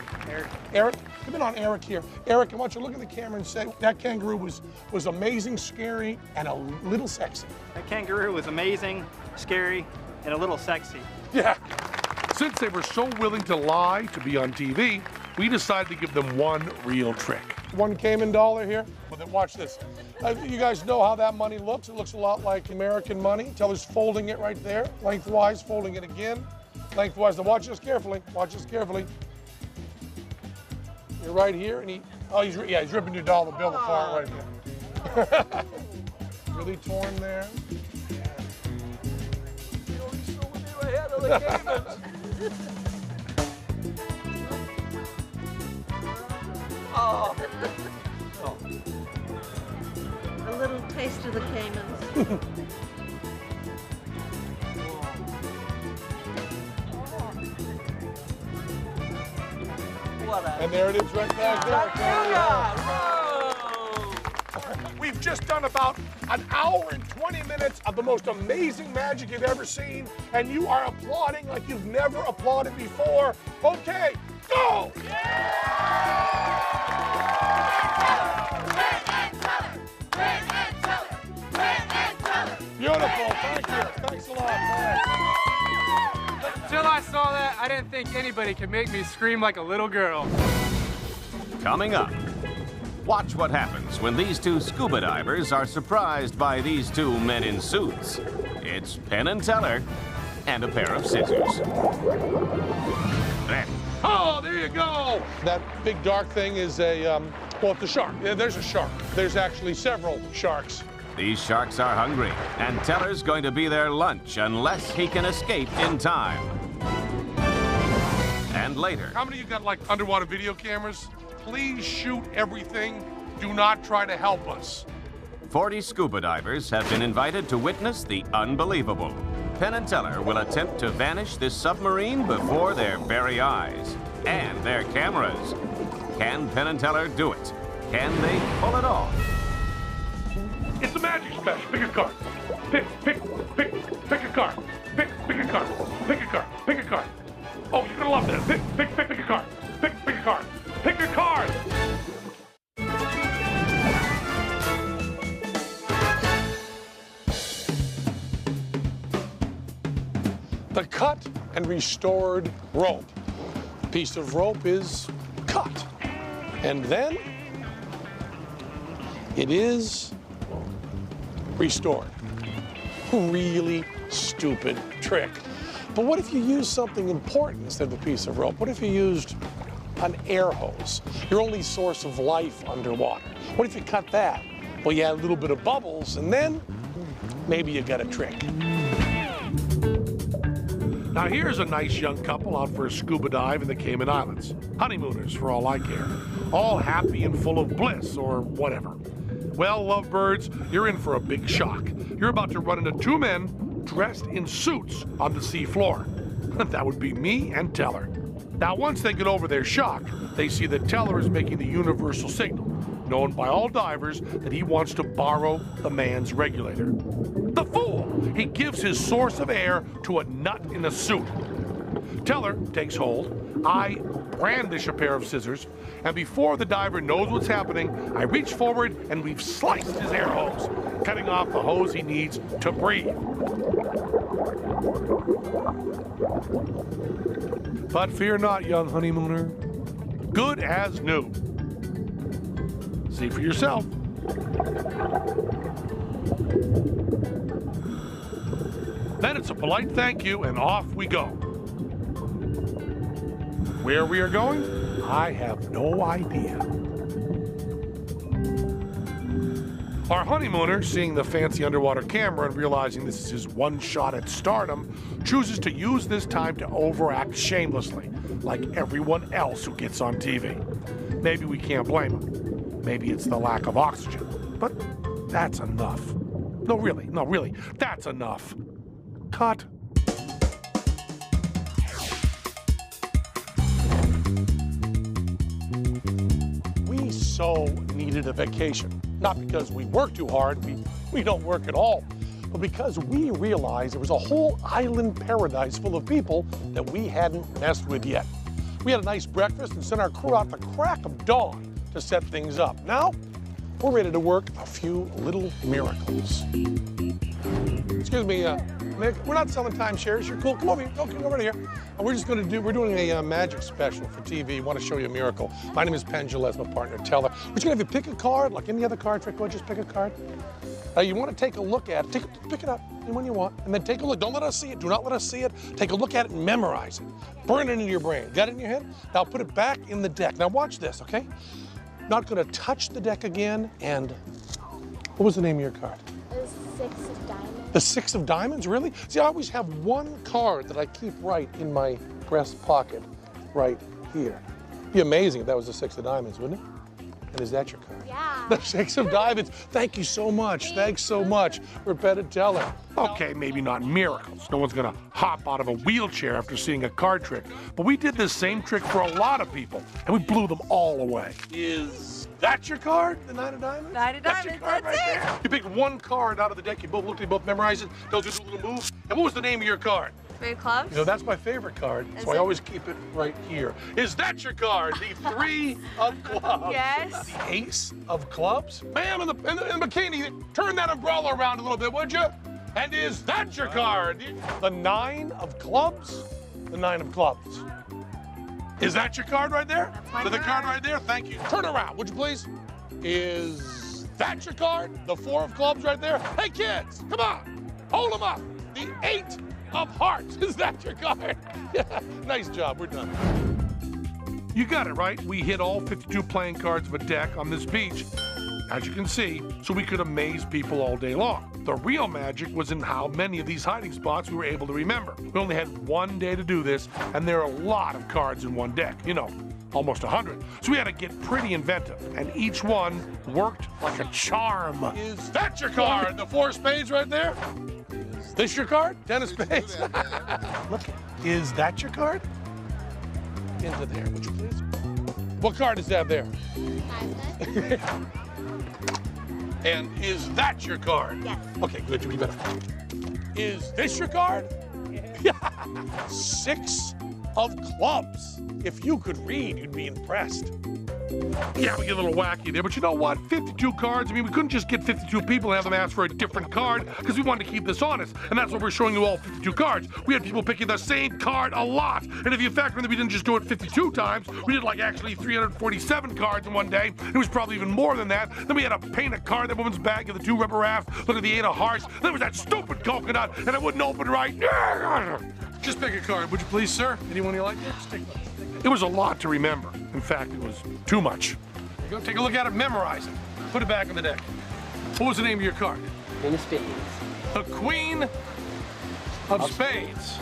Eric. Come in on Eric here. Eric, I want you to look at the camera and say that kangaroo was amazing, scary, and a little sexy. That kangaroo was amazing, scary, and a little sexy. Yeah. Since they were so willing to lie to be on TV, we decided to give them one real trick. One Cayman dollar here. Well, then watch this. You guys know how that money looks. It looks a lot like American money. Teller's folding it right there, lengthwise, folding it again, lengthwise. Now watch this carefully. Watch this carefully. You're right here, and he's ripping your dollar bill apart right here. Really torn there. Oh. A little taste of the Caymans. And there it is right back there. We've just done about an hour and 20 minutes of the most amazing magic you've ever seen, and you are applauding like you've never applauded before. Okay, go! Beautiful, thank you. Thanks a lot. Thanks. Until I saw that, I didn't think anybody could make me scream like a little girl. Coming up, watch what happens when these two scuba divers are surprised by these two men in suits. It's Penn and Teller and a pair of scissors. Then, oh, there you go. That big dark thing is well, it's a shark. Yeah, there's a shark. There's actually several sharks. these sharks are hungry, and Teller's going to be their lunch unless he can escape in time. And later... How many of you got, like, underwater video cameras? Please shoot everything. Do not try to help us. 40 scuba divers have been invited to witness the unbelievable. Penn and Teller will attempt to vanish this submarine before their very eyes and their cameras. Can Penn and Teller do it? Can they pull it off? It's a magic special. Pick a card. Pick a card. Pick a card. Pick a card. Pick a card. Oh, you're gonna love this. Pick a card. Pick a card. Pick a card. The cut and restored rope. A piece of rope is cut. And then it is restored. Really stupid trick. But what if you used something important instead of a piece of rope? What if you used an air hose, your only source of life underwater? What if you cut that? Well, you add a little bit of bubbles, and then maybe you got a trick. Now here's a nice young couple out for a scuba dive in the Cayman Islands. Honeymooners, for all I care. All happy and full of bliss, or whatever. Well, lovebirds, you're in for a big shock. You're about to run into two men dressed in suits on the sea floor. That would be me and Teller. Now, once they get over their shock, they see that Teller is making the universal signal, known by all divers that he wants to borrow the man's regulator. The fool! He gives his source of air to a nut in a suit. Teller takes hold. I brandish a pair of scissors, and before the diver knows what's happening, I reach forward and we've sliced his air hose, cutting off the hose he needs to breathe. But fear not, young honeymooner. Good as new. See for yourself. Then it's a polite thank you, and off we go. Where we are going, I have no idea. Our honeymooner, seeing the fancy underwater camera and realizing this is his one shot at stardom, chooses to use this time to overact shamelessly, like everyone else who gets on TV. Maybe we can't blame him. Maybe it's the lack of oxygen. But that's enough. No, really, that's enough. Cut. We so needed a vacation. Not because we work too hard, we don't work at all, but because we realized there was a whole island paradise full of people that we hadn't messed with yet. We had a nice breakfast and sent our crew out the crack of dawn to set things up. Now, we're ready to work a few little miracles. Excuse me, Nick, we're not selling timeshares. You're cool. Come over here. Come over here. And we're doing a magic special for TV. Want to show you a miracle. My name is Penn and Tell, my partner, Teller. We're just going to have you pick a card, like any other card trick. Just pick a card. You want to take a look at it. Pick it up, anyone you want, and then take a look. Don't let us see it. Do not let us see it. Take a look at it and memorize it. Burn it into your brain. Got it in your head? Now put it back in the deck. Now watch this, okay? Not going to touch the deck again. And what was the name of your card? The 6 of diamonds. The 6 of diamonds, really? See, I always have one card that I keep right in my breast pocket, right here. It'd be amazing if that was the 6 of diamonds, wouldn't it? And is that your card? Yeah. The 6 of diamonds. Thank you so much. Thanks so much for Penn and Tell. Okay, maybe not miracles. No one's gonna hop out of a wheelchair after seeing a card trick. But we did this same trick for a lot of people, and we blew them all away. Is that your card, the 9 of diamonds? 9 of That's diamonds, your card that's right it. there. You picked one card out of the deck. You both looked at it, both memorized it. Those are the little moves. And what was the name of your card? 3 of clubs. You know, that's my favorite card, so I always keep it right here. Is that your card, the 3 of clubs? Yes. The ace of clubs? Ma'am, in the bikini, turn that umbrella around a little bit, would you? And is that your card? The 9 of clubs? The 9 of clubs. Is that your card right there? That's my The card. card right there? Thank you. Turn around, would you please? Is that your card? The 4 of clubs right there? Hey, kids, come on. Hold them up. The 8 of hearts. Is that your card? Yeah, nice job. We're done. You got it, right? We hit all 52 playing cards of a deck on this beach, as you can see, so we could amaze people all day long. The real magic was in how many of these hiding spots we were able to remember. We only had one day to do this, and there are a lot of cards in one deck. You know, almost 100. So we had to get pretty inventive, and each one worked like a charm. Is that your card? The 4 of spades right there? Is this your card? 10 of spades? Look, is that your card? Into there, would you please? What card is that there? And is that your card? Yes. Okay, good, you better. Is this your card? Yeah. 6 of clubs. If you could read, you'd be impressed. Yeah, we get a little wacky there, but you know what? 52 cards. I mean, we couldn't just get 52 people and have them ask for a different card because we wanted to keep this honest. And that's why we're showing you all 52 cards. We had people picking the same card a lot. And if you factor in that we didn't just do it 52 times, we did like actually 347 cards in one day. It was probably even more than that. Then we had to paint a card, that woman's bag, the 2 rubber rafts, look at the 8 of hearts. Then there was that stupid coconut, and it wouldn't open right. Just pick a card, would you please, sir? Anyone you like? Just take one. It was a lot to remember. In fact, it was too much. Go take a look at it, memorize it. Put it back in the deck. What was the name of your card? Queen of Spades. The Queen of Spades.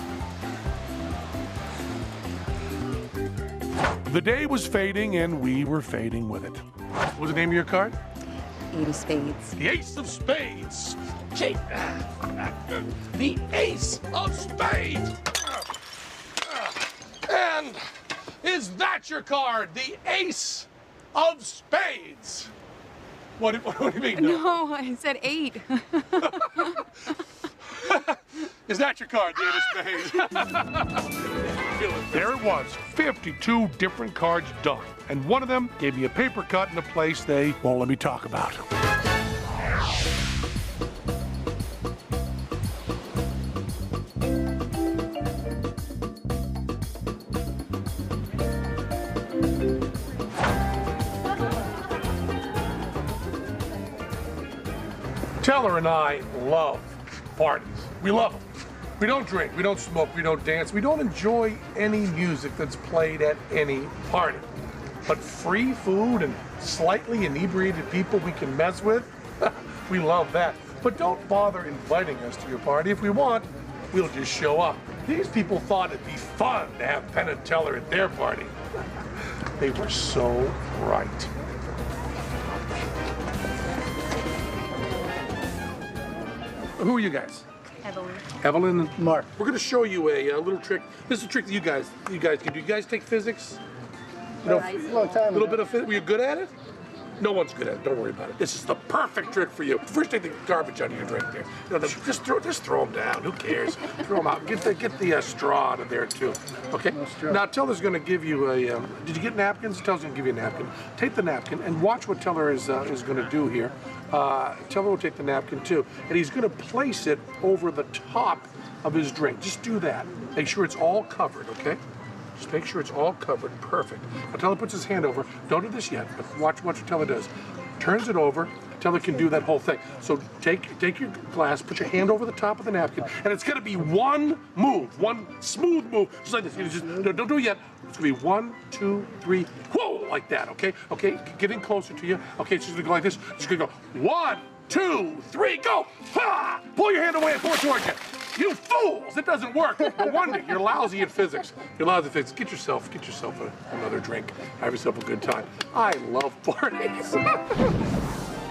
The day was fading, and we were fading with it. What was the name of your card? 8 of Spades. The Ace of Spades. Gee. The Ace of Spades. And is that your card? The Ace of Spades. What do you mean? No, I said 8. Is that your card, the Ace of Spades? There it was, 52 different cards done. And one of them gave me a paper cut in a place they won't let me talk about. Teller and I love parties. We love them. We don't drink, we don't smoke, we don't dance, we don't enjoy any music that's played at any party. But free food and slightly inebriated people we can mess with, we love that. But don't bother inviting us to your party. If we want, we'll just show up. These people thought it'd be fun to have Penn and Teller at their party. They were so right. Who are you guys? Evelyn. Evelyn and Mark. We're going to show you a little trick. This is a trick that you guys can do. You guys take physics? You know, a little bit of physics. Were you good at it? No one's good at it. Don't worry about it. This is the perfect trick for you. First, take the garbage out of your drink there. You know, just throw them down. Who cares? Throw them out. Get the straw out of there too. Okay. Now Teller's going to give you a. Did you get napkins? Teller's going to give you a napkin. Take the napkin and watch what Teller is going to do here. Teller will take the napkin too, and he's going to place it over the top of his drink. Just do that. Make sure it's all covered. Okay. Just make sure it's all covered. Perfect. Now Teller puts his hand over. Don't do this yet, but watch what Teller does. Turns it over. Teller can do that whole thing. So take your glass, put your hand over the top of the napkin, and it's going to be one move, one smooth move, just like this. You just, don't do it yet. It's going to be 1, 2, 3, whoa, like that. Okay. Okay. Getting closer to you. Okay. It's just going to go like this. It's going to go 1, 2, 3, go. Ha! Pull your hand away and pull it towards you. You fools! It doesn't work. No wonder you're lousy at physics. You're lousy at physics. Get yourself another drink. Have yourself a good time. I love parties.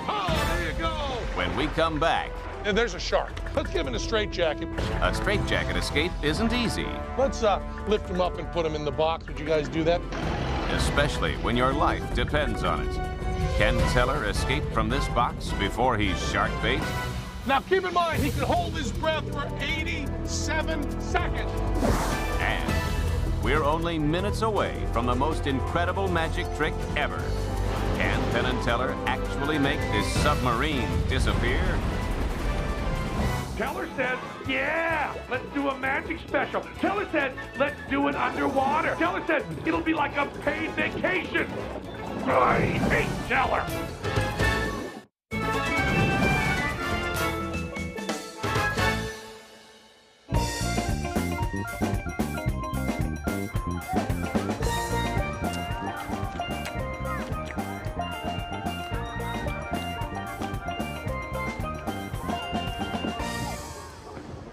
Oh, there you go. When we come back, And there's a shark. Let's give him a straitjacket. a straitjacket escape isn't easy, Let's lift him up and put him in the box. Would you guys do that? especially when your life depends on it. Can Teller escape from this box before he's shark bait? Now keep in mind, he can hold his breath for 87 seconds. And we're only minutes away from the most incredible magic trick ever. Can Penn and Teller actually make this submarine disappear? Teller said, yeah, let's do a magic special. Teller said, let's do it underwater. Teller said, it'll be like a paid vacation. I hate Teller.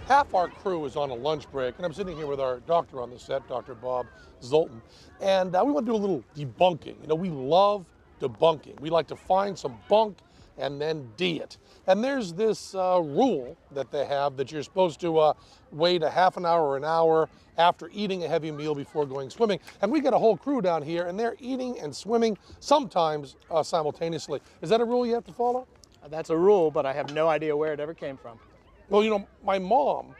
Half our crew is on a lunch break, and I'm sitting here with our doctor on the set, Dr. Bob Zoltan, and we want to do a little debunking. You know, we love debunking. We like to find some bunk and then D it. And there's this rule that they have that you're supposed to wait a half an hour or an hour after eating a heavy meal before going swimming. And we got a whole crew down here, and they're eating and swimming sometimes simultaneously. Is that a rule you have to follow? That's a rule, but I have no idea where it ever came from. Well, you know, my mom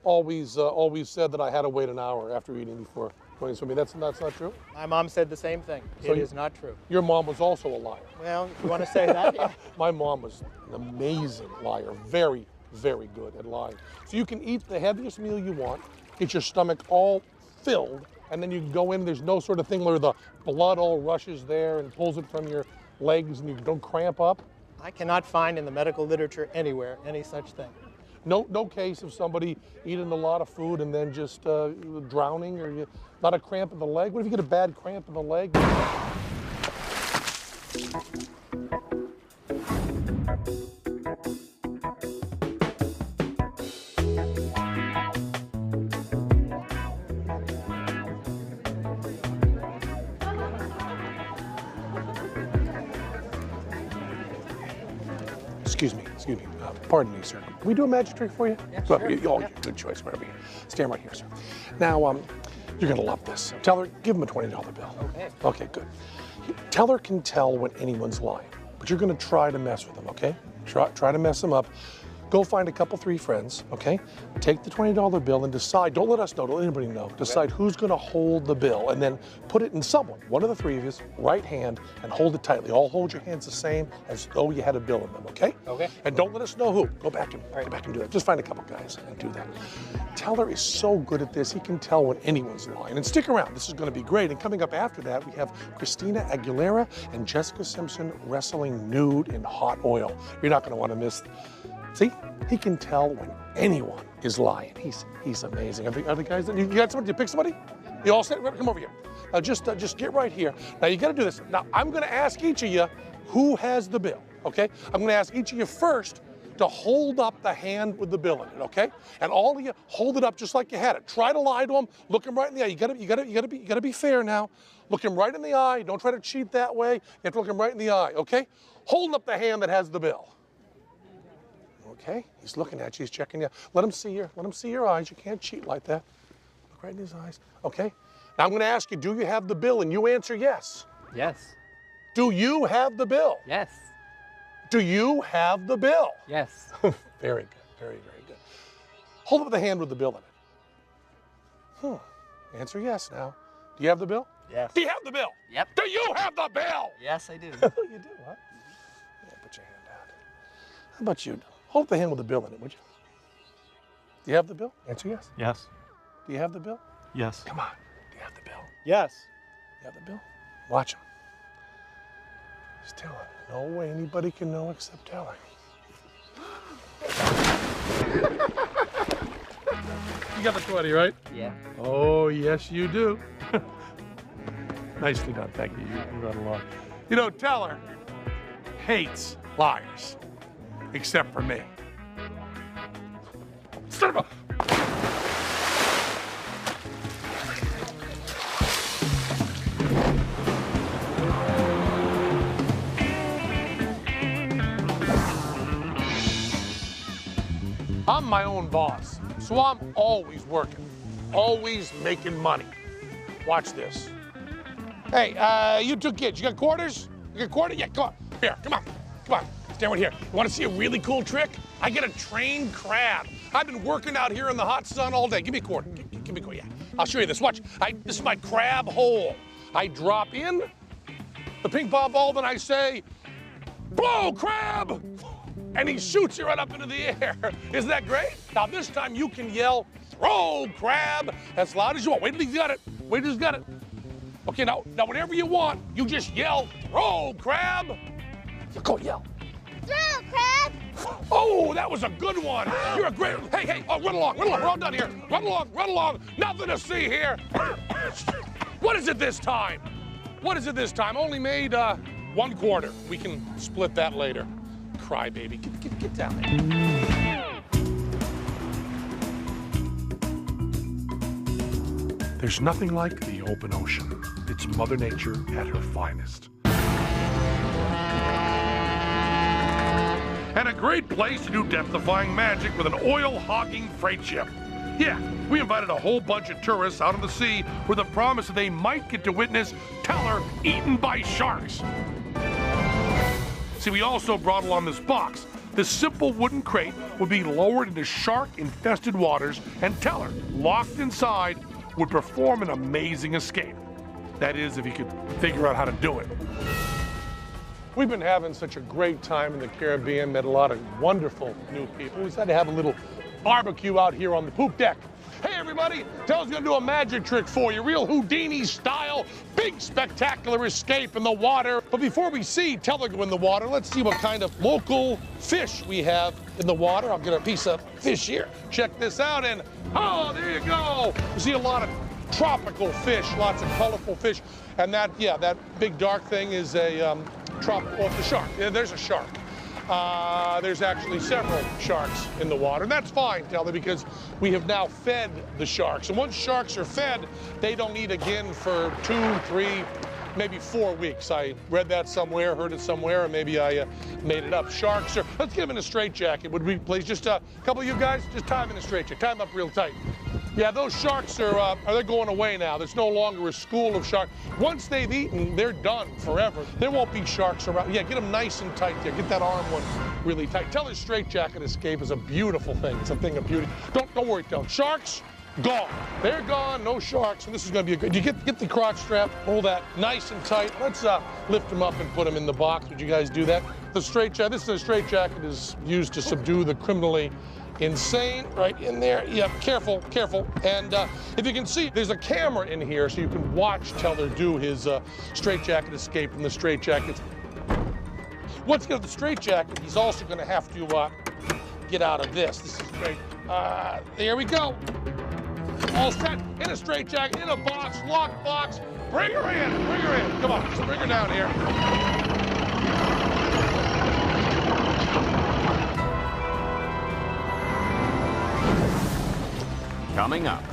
always said that I had to wait an hour after eating before going swimming. That's not true? My mom said the same thing. So it is not true. Your mom was also a liar. Well, you want to say that? Yeah. My mom was an amazing liar, very, very good at lying. So you can eat the heaviest meal you want, get your stomach all filled, and then you can go in. There's no sort of thing where the blood all rushes there and pulls it from your legs and you don't cramp up. I cannot find in the medical literature anywhere any such thing. No case of somebody eating a lot of food and then just drowning or not a cramp in the leg. What if you get a bad cramp in the leg? Excuse me. Pardon me, sir. Can we do a magic trick for you? Yeah, Well, sure. Good choice. Right over here. Stand right here, sir. Now, you're going to love this. Teller, give him a $20 bill. Okay. Okay, good. Teller can tell when anyone's lying, but you're going to try to mess with him, okay? Try to mess him up. Go find a couple, 3 friends, okay? Take the $20 bill and decide, don't let us know, don't let anybody know. Decide who's gonna hold the bill and then put it in someone, one of the 3 of you, right hand, and hold it tightly. All hold your hands the same as though you had a bill in them, okay? Okay. And don't let us know who. Go back and do that. Just find a couple guys and do that. Teller is so good at this, he can tell when anyone's lying. And stick around, this is gonna be great. And coming up after that, we have Christina Aguilera and Jessica Simpson wrestling nude in hot oil. You're not gonna wanna miss See, he can tell when anyone is lying. He's amazing. Are the guys, you got somebody, you pick somebody? You all set? Come over here. Now just get right here. Now you gotta do this. Now I'm gonna ask each of you who has the bill, okay? I'm gonna ask each of you first to hold up the hand with the bill in it, okay? And all of you hold it up just like you had it. Try to lie to him. Look him right in the eye. You gotta be fair now. Look him right in the eye. Don't try to cheat that way. You have to look him right in the eye, okay? Hold up the hand that has the bill. Okay, he's looking at you. He's checking you. Let him see your eyes. You can't cheat like that. Look right in his eyes. Okay. Now I'm going to ask you, do you have the bill? And you answer yes. Yes. Do you have the bill? Yes. Do you have the bill? Yes. Very good. Very, very good. Hold up the hand with the bill in it. Answer yes now. Do you have the bill? Yes. Do you have the bill? Yep. Do you have the bill? Yes, I do. You do, huh? Yeah, put your hand out. How about you? Hold up the hand with the bill in it, would you? Do you have the bill? Answer yes. Yes. Do you have the bill? Yes. Come on. Do you have the bill? Yes. You have the bill? Watch him. He's telling. No way anybody can know except telling. You got the 20, right? Yeah. Oh, yes, you do. Nicely done. Thank you. You got along. You know, Teller hates liars, except for me. Son of a... I'm my own boss, so I'm always working, always making money. Watch this. Hey, you two kids, you got quarters? You got quarters? Yeah, come on. Here, come on. Come on. Stand right here. You want to see a really cool trick? I get a trained crab. I've been working out here in the hot sun all day. Give me a quarter. Give me a quarter. Yeah. I'll show you this. Watch. This is my crab hole. I drop in the ping pong ball, then I say, blow, crab! And he shoots you right up into the air. Isn't that great? Now this time you can yell, throw, crab, as loud as you want. Wait till he's got it. Wait till he's got it. Okay, now whatever you want, you just yell, throw, crab. Go yell. Throw, crab. Oh, that was a good one. You're a great, hey, oh, run along. We're all done here. Run along. Nothing to see here. What is it this time? Only made 1 quarter. We can split that later. Cry, baby. Get down there. There's nothing like the open ocean. It's Mother Nature at her finest. And a great place to do death-defying magic with an oil-hogging freight ship. Yeah, we invited a whole bunch of tourists out on the sea with the promise that they might get to witness Teller eaten by sharks. See, we also brought along this box. This simple wooden crate would be lowered into shark-infested waters, and Teller, locked inside, would perform an amazing escape. That is, if he could figure out how to do it. We've been having such a great time in the Caribbean, met a lot of wonderful new people. We decided to have a little barbecue out here on the poop deck. Hey everybody, Teller's gonna do a magic trick for you, real Houdini style, big spectacular escape in the water. But before we see Teller go in the water, let's see what kind of local fish we have in the water. I'll get a piece of fish here. Check this out, and oh, there you go. You see a lot of tropical fish, lots of colorful fish. And that big dark thing is a tropical, it's a shark. Yeah, there's a shark. There's actually several sharks in the water, and that's fine, Teller, because we have now fed the sharks. And once sharks are fed, they don't eat again for 2, 3, maybe 4 weeks. I read that somewhere, heard it somewhere, or maybe I made it up. Sharks are, let's get them in a straitjacket, would we please? Just a couple of you guys, just tie them in a straitjacket, tie them up real tight. Yeah, those sharks are they're going away now. There's no longer a school of sharks. Once they've eaten, they're done forever. There won't be sharks around. Yeah, get them nice and tight there. Get that arm one really tight. Teller's straitjacket escape is a beautiful thing. It's a thing of beauty. Don't worry, Teller. Sharks, gone. They're gone, no sharks, and this is gonna be a good, you get the crotch strap, hold that nice and tight. Let's lift them up and put them in the box. Would you guys do that? The straitjacket, this is a straitjacket is used to subdue the criminally insane, right in there. Yeah, careful. And if you can see, there's a camera in here so you can watch Teller do his straitjacket escape from the straitjacket. Once you get the straitjacket, he's also gonna have to get out of this. This is great. There we go. All set, in a straitjacket, in a box, locked box. Bring her in, bring her in. Come on, just bring her down here. Coming up,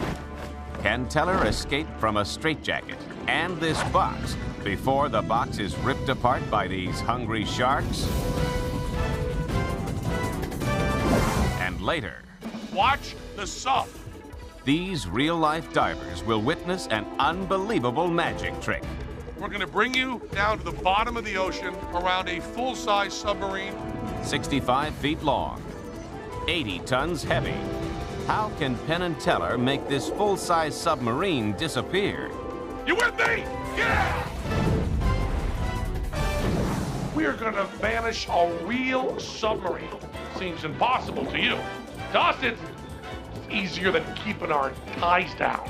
can Teller escape from a straitjacket and this box before the box is ripped apart by these hungry sharks? And later, watch the sub. These real-life divers will witness an unbelievable magic trick. We're gonna bring you down to the bottom of the ocean around a full-size submarine. 65 feet long, 80 tons heavy. How can Penn and Teller make this full-size submarine disappear? You with me? Yeah! We are gonna vanish a real submarine. Seems impossible to you. To us, it's easier than keeping our ties down.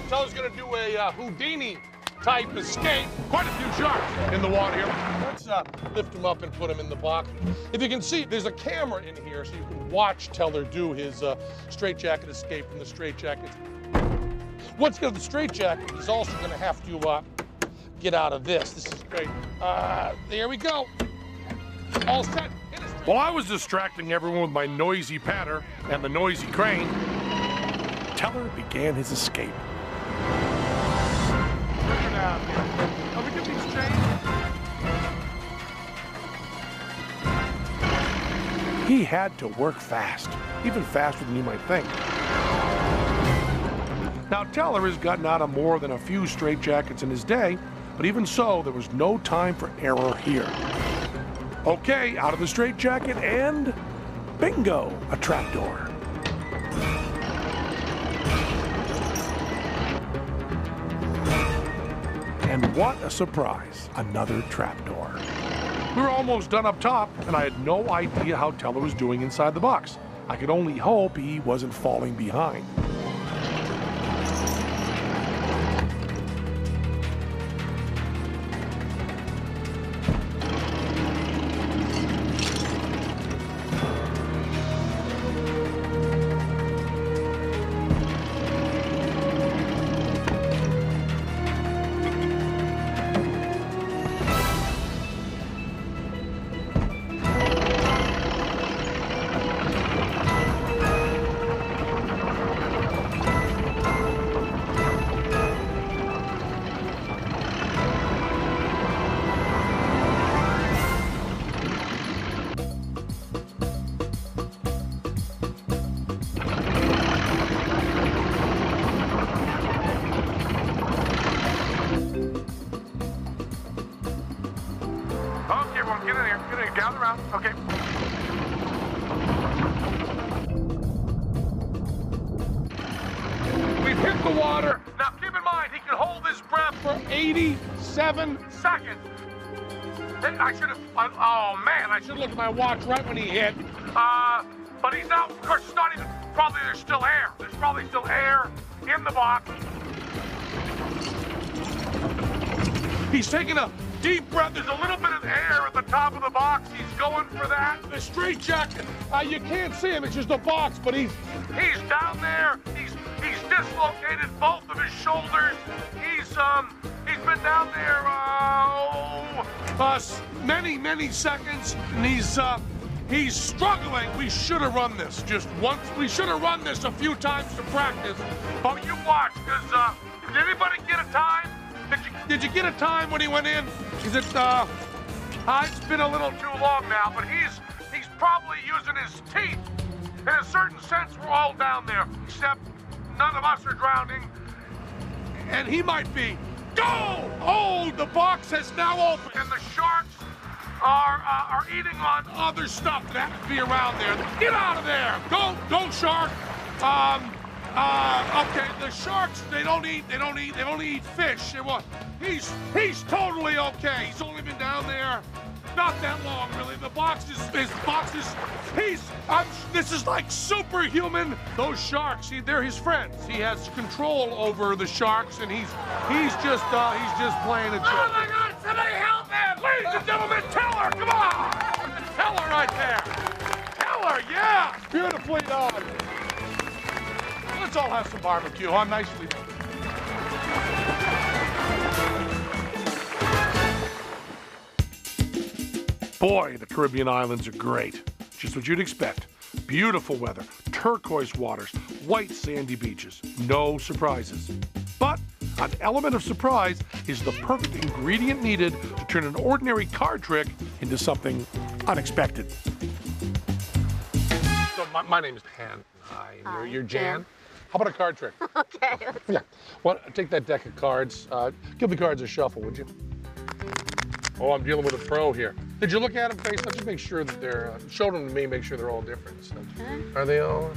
Teller's gonna do a Houdini type escape. Quite a few sharks in the water here. Let's lift him up and put him in the box. If you can see, there's a camera in here so you can watch Teller do his straitjacket escape from the straitjacket. Once he gets the straitjacket, he's also going to have to get out of this. This is great. There we go. All set. While I was distracting everyone with my noisy patter and the noisy crane, Teller began his escape. Bring her down here. Let me get these chains. He had to work fast, even faster than you might think. Now, Teller has gotten out of more than a few straitjackets in his day, but even so, there was no time for error here. Okay, out of the straitjacket, and bingo, a trapdoor. And what a surprise, another trapdoor. We were almost done up top, and I had no idea how Teller was doing inside the box. I could only hope he wasn't falling behind. Gather around. Okay. We've hit the water. Now keep in mind, he can hold his breath for 87 seconds. I should have, oh man, I should have looked at my watch right when he hit. But he's now, of course, it's not even, probably there's still air. There's probably still air in the box. He's taking a deep breath. There's a little bit of air at the top of the box. He's going for that. The straitjacket. You can't see him. It's just a box, but he's down there. He's dislocated both of his shoulders. He's been down there many seconds, and he's struggling. We should have run this just once. We should have run this a few times to practice. But you watch, because did anybody get a time? Did you get a time when he went in? Is it, it's been a little too long now, but he's probably using his teeth. In a certain sense, we're all down there, except none of us are drowning. And he might be. Go! Oh, the box has now opened, and the sharks are eating on other stuff that would be around there. Get out of there! Go, shark! Okay, the sharks, they only eat fish. He's totally okay. He's only been down there not that long, really. The box is this is like superhuman. Those sharks, they're his friends. He has control over the sharks, and he's just playing a joke. Oh my God! Somebody help him! Ladies and gentlemen, Teller, come on! Teller right there. Teller, yeah, beautifully done. Let's all have some barbecue, huh? Nicely done. Boy, the Caribbean islands are great. Just what you'd expect. Beautiful weather, turquoise waters, white sandy beaches. No surprises. But an element of surprise is the perfect ingredient needed to turn an ordinary card trick into something unexpected. So my name is Penn. Hi, you're Jan. How about a card trick? Okay. Yeah. Well, take that deck of cards. Give the cards a shuffle, would you? Oh, I'm dealing with a pro here. Did you look at them face? Let's just make sure that they're, show them to me, make sure they're all different. So, are they all?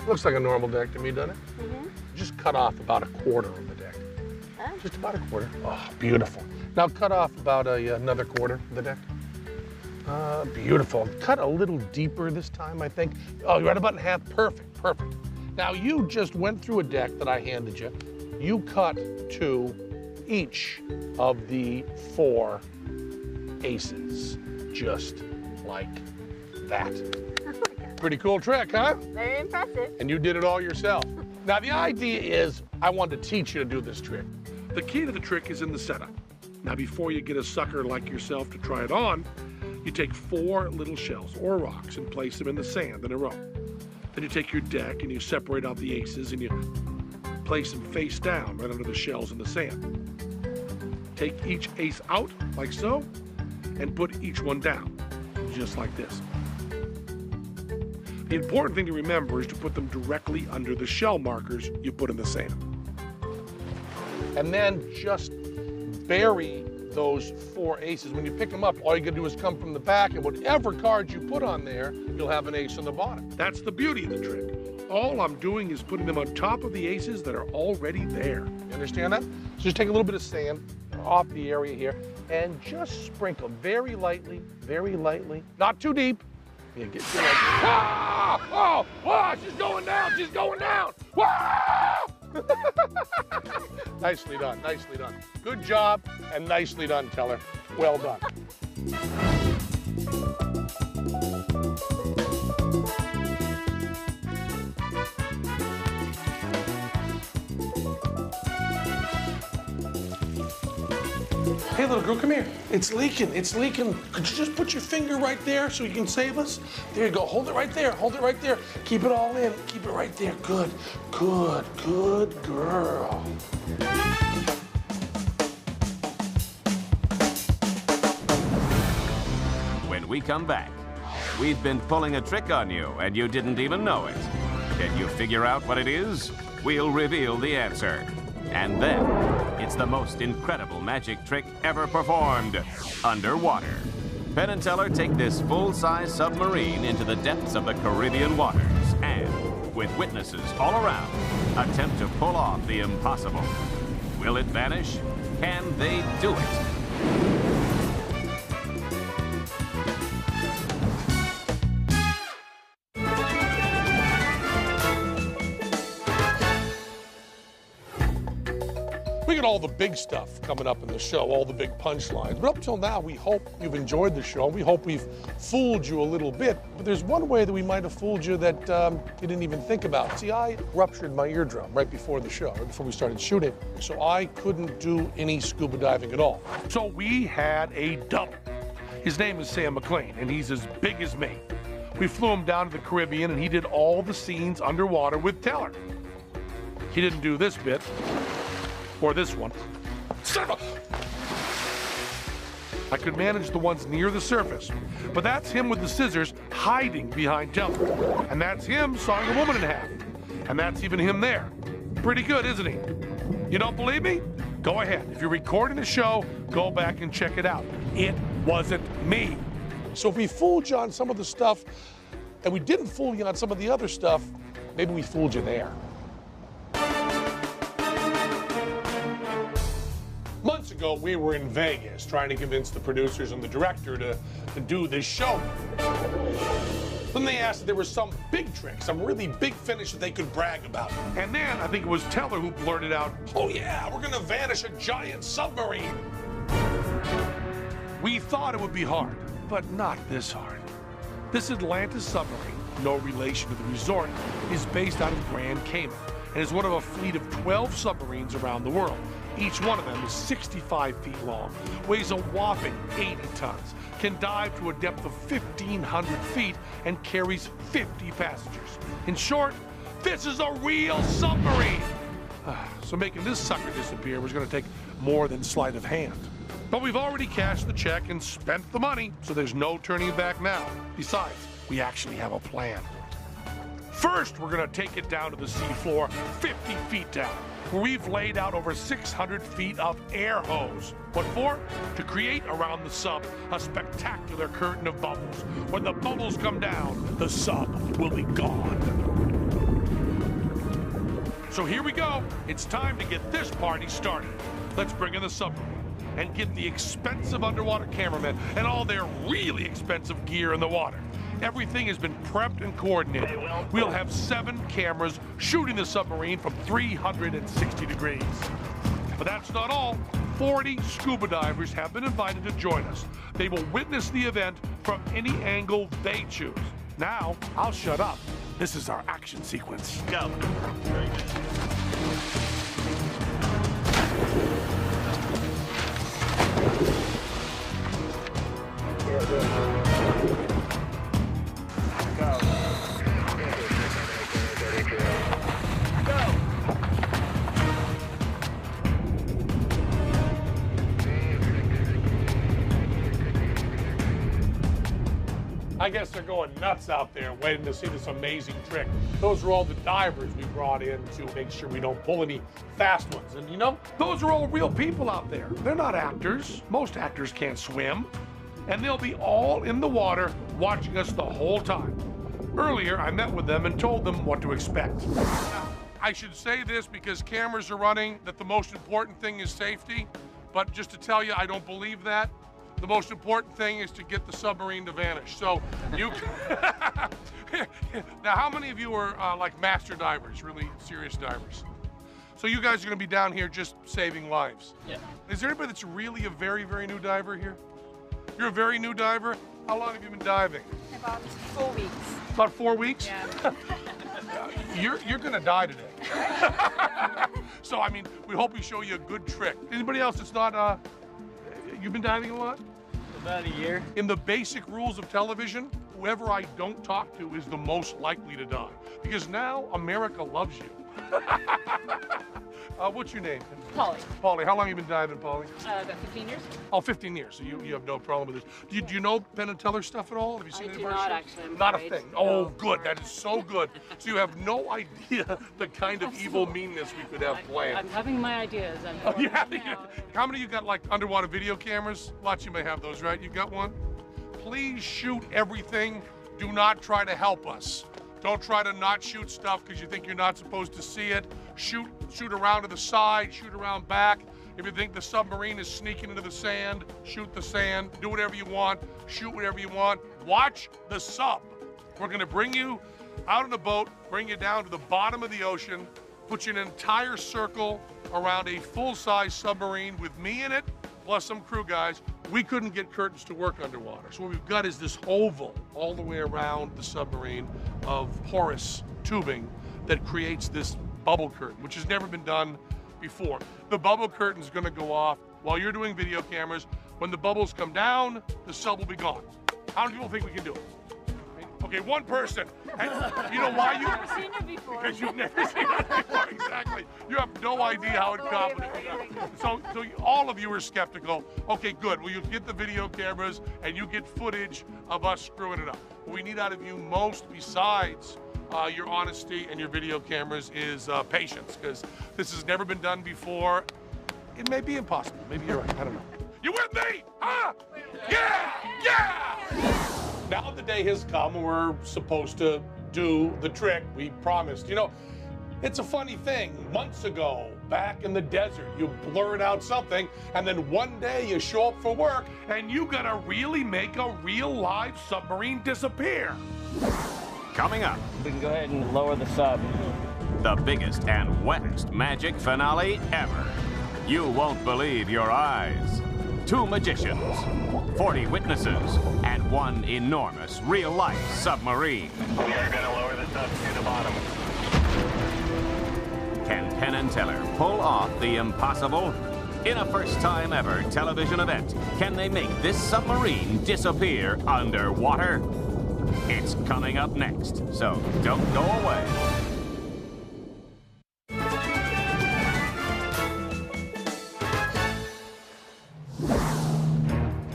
Looks like a normal deck to me, doesn't it? Mm-hmm. Just cut off about a quarter of the deck. Just about a quarter. Oh, beautiful. Now cut off about another quarter of the deck. Beautiful. Cut a little deeper this time, I think. Oh, you're right about in half. Perfect, perfect. Now you just went through a deck that I handed you. You cut to each of the 4 aces, just like that. Pretty cool trick, huh? Very impressive. And you did it all yourself. Now the idea is, I wanted to teach you to do this trick. The key to the trick is in the setup. Now before you get a sucker like yourself to try it on, you take 4 little shells or rocks and place them in the sand in a row. Then you take your deck and you separate out the aces and you place them face down right under the shells in the sand. Take each ace out like so and put each one down, just like this. The important thing to remember is to put them directly under the shell markers you put in the sand. And then just bury those 4 aces. When you pick them up, all you gotta do is come from the back, and whatever cards you put on there, you'll have an ace on the bottom. That's the beauty of the trick. All I'm doing is putting them on top of the aces that are already there. You understand that? So just take a little bit of sand off the area here, and just sprinkle very lightly, not too deep. You get like, ah! Oh, she's going down, she's going down! Wow! Nicely done, nicely done. Good job, and nicely done, Teller. Well done. Hey, little girl, come here. It's leaking, it's leaking. Could you just put your finger right there so you can save us? There you go, hold it right there, hold it right there. Keep it all in, keep it right there. Good, good, good girl. When we come back, we've been pulling a trick on you and you didn't even know it. Can you figure out what it is? We'll reveal the answer. And then, it's the most incredible magic trick ever performed, underwater. Penn and Teller take this full-size submarine into the depths of the Caribbean waters and, with witnesses all around, attempt to pull off the impossible. Will it vanish? Can they do it? We got all the big stuff coming up in the show, all the big punchlines. But up till now, we hope you've enjoyed the show. We hope we've fooled you a little bit. But there's one way that we might have fooled you that you didn't even think about. See, I ruptured my eardrum right before the show, right before we started shooting. So I couldn't do any scuba diving at all. So we had a double. His name is Sam McLean, and he's as big as me. We flew him down to the Caribbean, and he did all the scenes underwater with Teller. He didn't do this bit. Or this one. I could manage the ones near the surface, but that's him with the scissors hiding behind Teller. And that's him sawing a woman in half. And that's even him there. Pretty good, isn't he? You don't believe me? Go ahead. If you're recording the show, go back and check it out. It wasn't me. So if we fooled you on some of the stuff, and we didn't fool you on some of the other stuff, maybe we fooled you there. Months ago, we were in Vegas trying to convince the producers and the director to do this show. Then they asked if there was some big trick, some really big finish that they could brag about. And then I think it was Teller who blurted out, "Oh yeah, we're gonna vanish a giant submarine." we thought it would be hard, but not this hard. This Atlantis submarine, no relation to the resort, is based out of Grand Cayman and is one of a fleet of 12 submarines around the world. Each one of them is 65 feet long, weighs a whopping 80 tons, can dive to a depth of 1,500 feet, and carries 50 passengers. In short, this is a real submarine. So making this sucker disappear was going to take more than sleight of hand. But we've already cashed the check and spent the money, so there's no turning back now. Besides, we actually have a plan. First, we're going to take it down to the seafloor, 50 feet down, where we've laid out over 600 feet of air hose. What for? To create around the sub a spectacular curtain of bubbles. When the bubbles come down, the sub will be gone. So here we go. It's time to get this party started. Let's bring in the submarine and get the expensive underwater cameramen and all their really expensive gear in the water. Everything has been prepped and coordinated. We'll have 7 cameras shooting the submarine from 360 degrees. But that's not all. 40 scuba divers have been invited to join us. They will witness the event from any angle they choose. Now, I'll shut up. This is our action sequence. Go. Very good. I guess they're going nuts out there waiting to see this amazing trick. Those are all the divers we brought in to make sure we don't pull any fast ones. And you know, those are all real people out there. They're not actors. Most actors can't swim. And they'll be all in the water watching us the whole time. Earlier, I met with them and told them what to expect. I should say this because cameras are running, that the most important thing is safety. But just to tell you, I don't believe that. The most important thing is to get the submarine to vanish. So you now, how many of you are like master divers, really serious divers? So you guys are gonna be down here just saving lives. Yeah. Is there anybody that's really a very, very new diver here? You're a very new diver? How long have you been diving? About 4 weeks. About 4 weeks? Yeah. You're gonna die today. So I mean, we hope we show you a good trick. Anybody else that's not, you've been diving a lot? About a year. In the basic rules of television, whoever I don't talk to is the most likely to die. Because now America loves you. What's your name? Polly. Polly, how long have you been diving, Polly? About 15 years. Oh, 15 years, so you have no problem with this. Do you know Penn and Teller stuff at all? Have you seen any of our shows? Actually, I'm Not afraid. a thing. Oh, good, that is so good. So you have no idea the kind of evil meanness we could have planned. I'm having my ideas. Oh, yeah. How many of you got like underwater video cameras? Lots of you may have those, right? You got one? Please shoot everything. Do not try to help us. Don't try to not shoot stuff because you think you're not supposed to see it. Shoot around to the side, shoot around back. If you think the submarine is sneaking into the sand, shoot the sand. Do whatever you want, shoot whatever you want. Watch the sub. We're gonna bring you out in a boat, bring you down to the bottom of the ocean, put you in an entire circle around a full-size submarine with me in it, plus some crew guys. We couldn't get curtains to work underwater. So what we've got is this oval all the way around the submarine of porous tubing that creates this bubble curtain, which has never been done before. The bubble curtain is gonna go off while you're doing video cameras. When the bubbles come down, the sub will be gone. How many people think we can do it? Okay, one person. And you know why you? I've never seen it before. Because you've never seen it before, exactly. You have no idea how incompetent we are. So all of you are skeptical. Okay, good. Well, you get the video cameras and you get footage of us screwing it up. What we need out of you most, besides your honesty and your video cameras, is patience, because this has never been done before. It may be impossible. Maybe you're right. I don't know. You with me? Huh? Yeah! Yeah! Now the day has come, we're supposed to do the trick we promised. You know, it's a funny thing. Months ago, back in the desert. You blurt out something, and then one day you show up for work, and you gotta really make a real live submarine disappear. Coming up, we can go ahead and lower the sub. The biggest and wettest magic finale ever. You won't believe your eyes. 2 magicians, 40 witnesses, and 1 enormous real-life submarine. We are going to lower the sub to the bottom. Can Penn and Teller pull off the impossible? In a first-time ever television event, can they make this submarine disappear underwater? It's coming up next, so don't go away.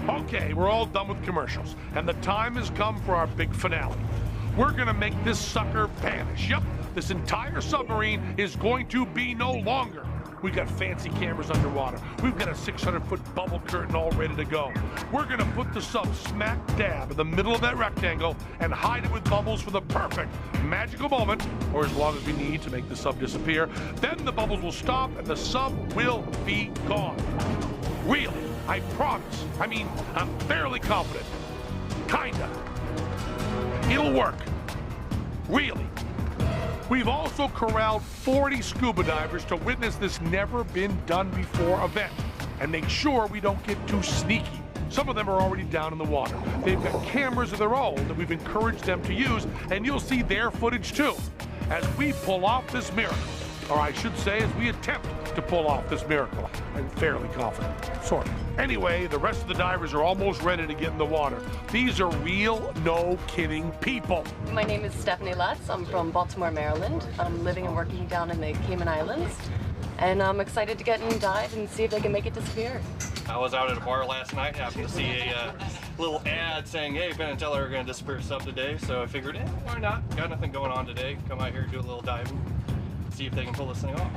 Okay, we're all done with commercials, and the time has come for our big finale. We're gonna make this sucker vanish. Yep, this entire submarine is going to be no longer. We got fancy cameras underwater. We've got a 600-foot bubble curtain all ready to go. We're gonna put the sub smack dab in the middle of that rectangle and hide it with bubbles for the perfect magical moment, or as long as we need to make the sub disappear. Then the bubbles will stop and the sub will be gone. Really, I promise. I mean, I'm fairly confident. Kinda. It'll work. Really. We've also corralled 40 scuba divers to witness this never-been-done-before event and make sure we don't get too sneaky. Some of them are already down in the water. They've got cameras of their own that we've encouraged them to use, and you'll see their footage too as we pull off this miracle. Or I should say, as we attempt to pull off this miracle. I'm fairly confident, sort of. Anyway, the rest of the divers are almost ready to get in the water. These are real, no-kidding people. My name is Stephanie Lutz. I'm from Baltimore, Maryland. I'm living and working down in the Cayman Islands. And I'm excited to get in and dive and see if they can make it disappear. I was out at a bar last night, happened to see a little ad saying, hey, Penn and Teller are going to disappear sub today. So I figured, why not? Got nothing going on today. Come out here and do a little diving. See if they can pull this thing off.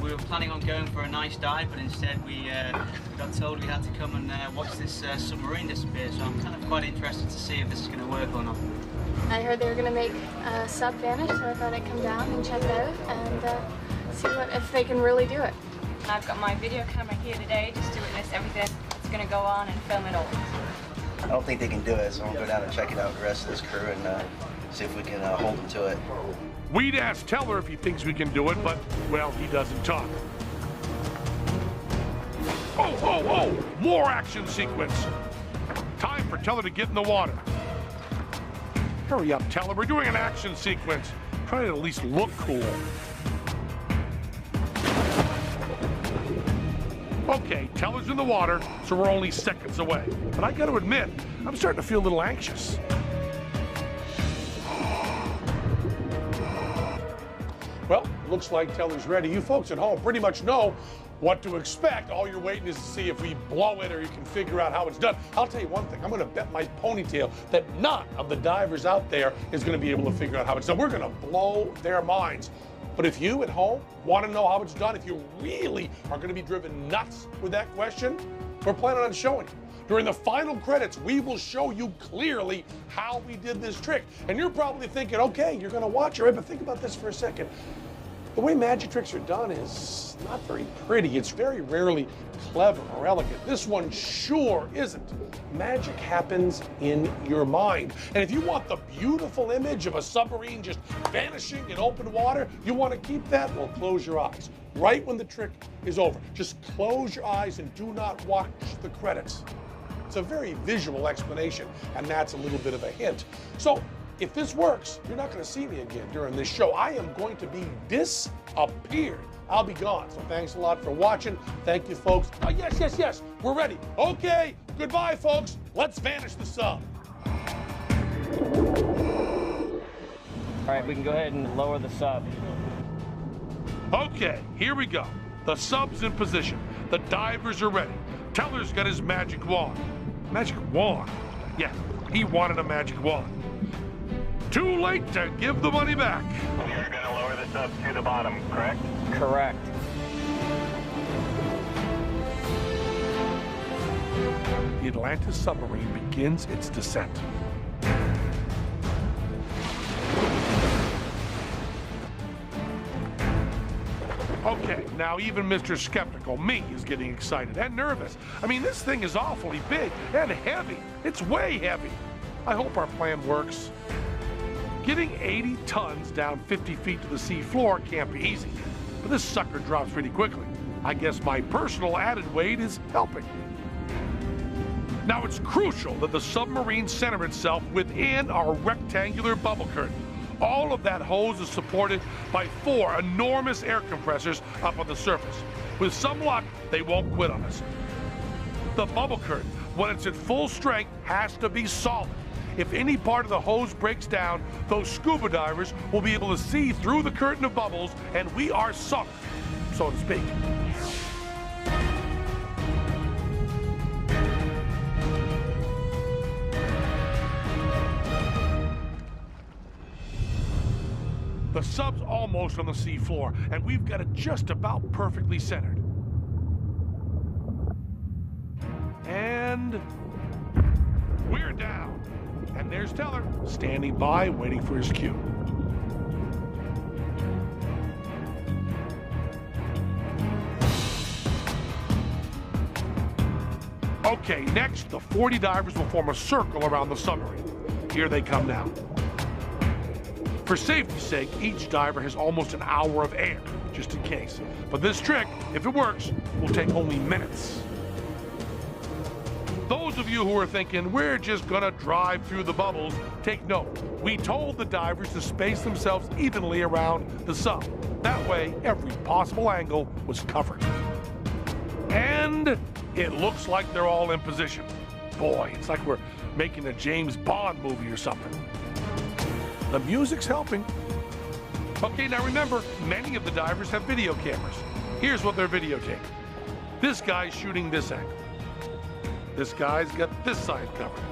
We were planning on going for a nice dive, but instead we got told we had to come and watch this submarine disappear, so I'm kind of quite interested to see if this is going to work or not. I heard they were going to make a sub vanish, so I thought I'd come down and check it out and see if they can really do it. I've got my video camera here today just to witness everything that's going to go on and film it all. I don't think they can do it, so I'm going to go down and check it out with the rest of this crew and see if we can hold them to it. We'd ask Teller if he thinks we can do it, but, well, he doesn't talk. Oh! More action sequence. Time for Teller to get in the water. Hurry up, Teller. We're doing an action sequence. Try to at least look cool. Okay, Teller's in the water, so we're only seconds away. But I got to admit, I'm starting to feel a little anxious. Well, looks like Teller's ready. You folks at home pretty much know what to expect. All you're waiting is to see if we blow it or you can figure out how it's done. I'll tell you one thing. I'm going to bet my ponytail that none of the divers out there is going to be able to figure out how it's done. We're going to blow their minds. But if you at home want to know how it's done, if you really are going to be driven nuts with that question, we're planning on showing you. During the final credits, we will show you clearly how we did this trick. And you're probably thinking, okay, you're going to watch it, right? But think about this for a second. The way magic tricks are done is not very pretty. It's very rarely clever or elegant. This one sure isn't. Magic happens in your mind. And if you want the beautiful image of a submarine just vanishing in open water, you want to keep that? Well, close your eyes. Right when the trick is over. Just close your eyes and do not watch the credits. It's a very visual explanation, and that's a little bit of a hint. So, if this works, you're not going to see me again during this show. I am going to be disappeared. I'll be gone. So thanks a lot for watching. Thank you, folks. Oh, yes. We're ready. Okay. Goodbye, folks. Let's vanish the sub. All right, we can go ahead and lower the sub. Okay, here we go. The sub's in position. The divers are ready. Teller's got his magic wand. Magic wand? Yeah, he wanted a magic wand. Too late to give the money back. You're going to lower the sub to the bottom, correct? Correct. The Atlantis submarine begins its descent. Okay, now even Mr. Skeptical, me, is getting excited and nervous. I mean, this thing is awfully big and heavy. It's way heavy. I hope our plan works. Getting 80 tons down 50 feet to the sea floor can't be easy, but this sucker drops pretty quickly. I guess my personal added weight is helping. Now, it's crucial that the submarine center itself within our rectangular bubble curtain. All of that hose is supported by 4 enormous air compressors up on the surface. With some luck, they won't quit on us. The bubble curtain, when it's at full strength, has to be solid. If any part of the hose breaks down, those scuba divers will be able to see through the curtain of bubbles, and we are sunk, so to speak. The sub's almost on the sea floor, and we've got it just about perfectly centered. And we're down. And there's Teller, standing by, waiting for his cue. Okay, next, the 40 divers will form a circle around the submarine. Here they come now. For safety's sake, each diver has almost an hour of air, just in case. But this trick, if it works, will take only minutes. Those of you who are thinking, we're just gonna drive through the bubbles, take note. We told the divers to space themselves evenly around the sub. That way, every possible angle was covered. And it looks like they're all in position. Boy, it's like we're making a James Bond movie or something. The music's helping. Okay, now remember, many of the divers have video cameras. Here's what they're videotaping. This guy's shooting this angle. This guy's got this side covered.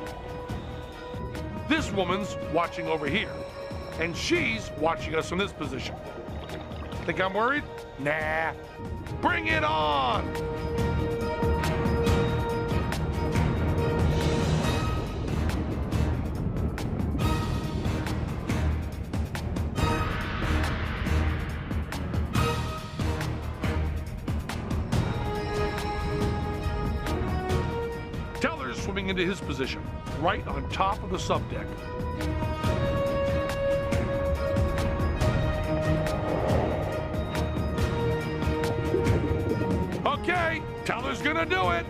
This woman's watching over here, and she's watching us from this position. Think I'm worried? Nah. Bring it on! Swimming into his position, right on top of the subdeck. Okay, Teller's gonna do it.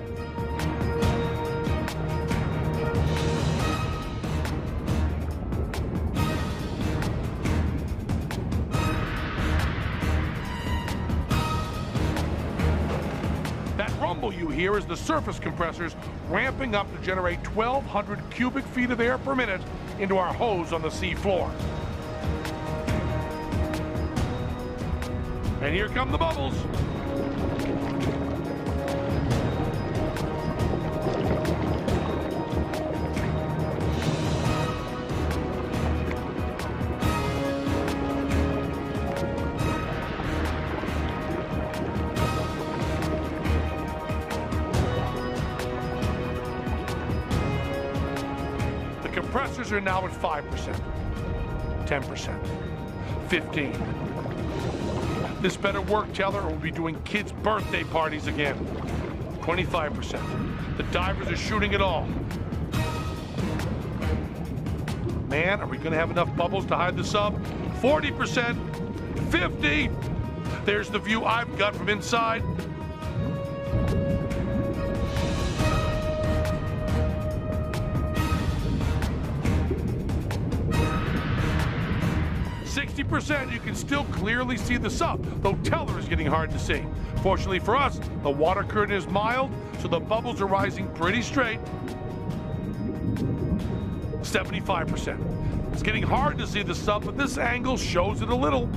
You hear is the surface compressors ramping up to generate 1,200 cubic feet of air per minute into our hose on the sea floor. And here come the bubbles. Compressors are now at 5%, 10%, 15%. This better work, Teller, or we'll be doing kids' birthday parties again. 25%. The divers are shooting it all. Man, are we going to have enough bubbles to hide the sub? 40%, 50%. There's the view I've got from inside. 60%, you can still clearly see the sub, though Teller is getting hard to see. Fortunately for us, the water curtain is mild, so the bubbles are rising pretty straight. 75%. It's getting hard to see the sub, but this angle shows it a little.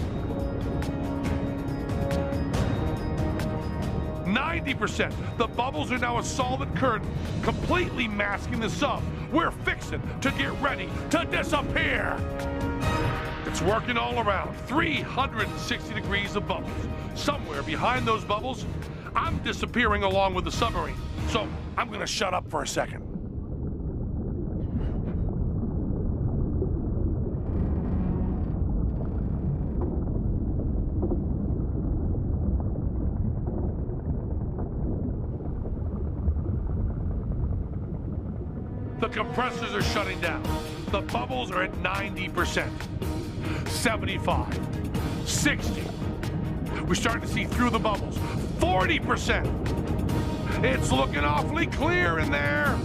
90%. The bubbles are now a solid curtain, completely masking the sub. We're fixing to get ready to disappear. It's working all around, 360 degrees of bubbles. Somewhere behind those bubbles, I'm disappearing along with the submarine. So I'm gonna shut up for a second. The compressors are shutting down. The bubbles are at 90%. 75. 60. We're starting to see through the bubbles. 40%. It's looking awfully clear in there.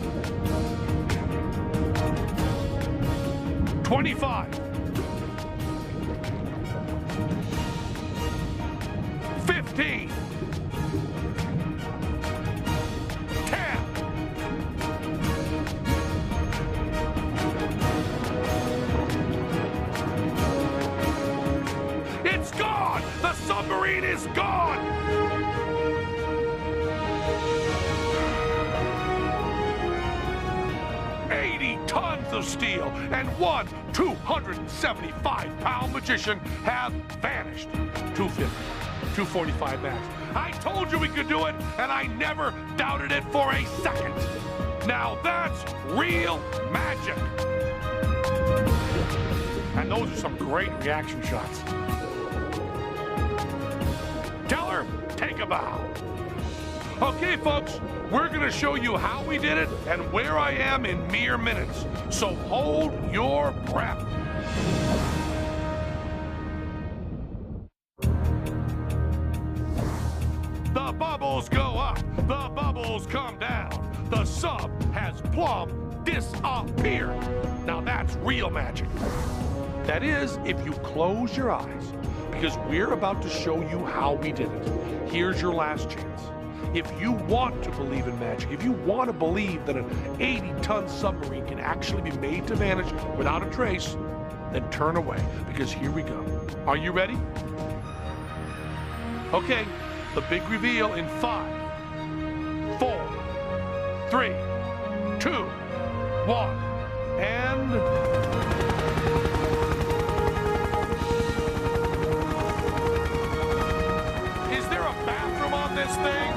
25. 15. 10. It's gone! The submarine is gone! Tons of steel and one 275-pound magician have vanished. 250, 245 max. I told you we could do it, and I never doubted it for a second. Now that's real magic. And those are some great reaction shots. Teller, take a bow. Okay, folks, we're going to show you how we did it and where I am in mere minutes. So hold your breath. The bubbles go up, the bubbles come down. The sub has plumb disappeared. Now that's real magic. That is, if you close your eyes, because we're about to show you how we did it. Here's your last chance. If you want to believe in magic, if you want to believe that an 80-ton submarine can actually be made to vanish without a trace, then turn away, because here we go. Are you ready? Okay, the big reveal in 5, 4, 3, 2, 1, and... Is there a bathroom on this thing?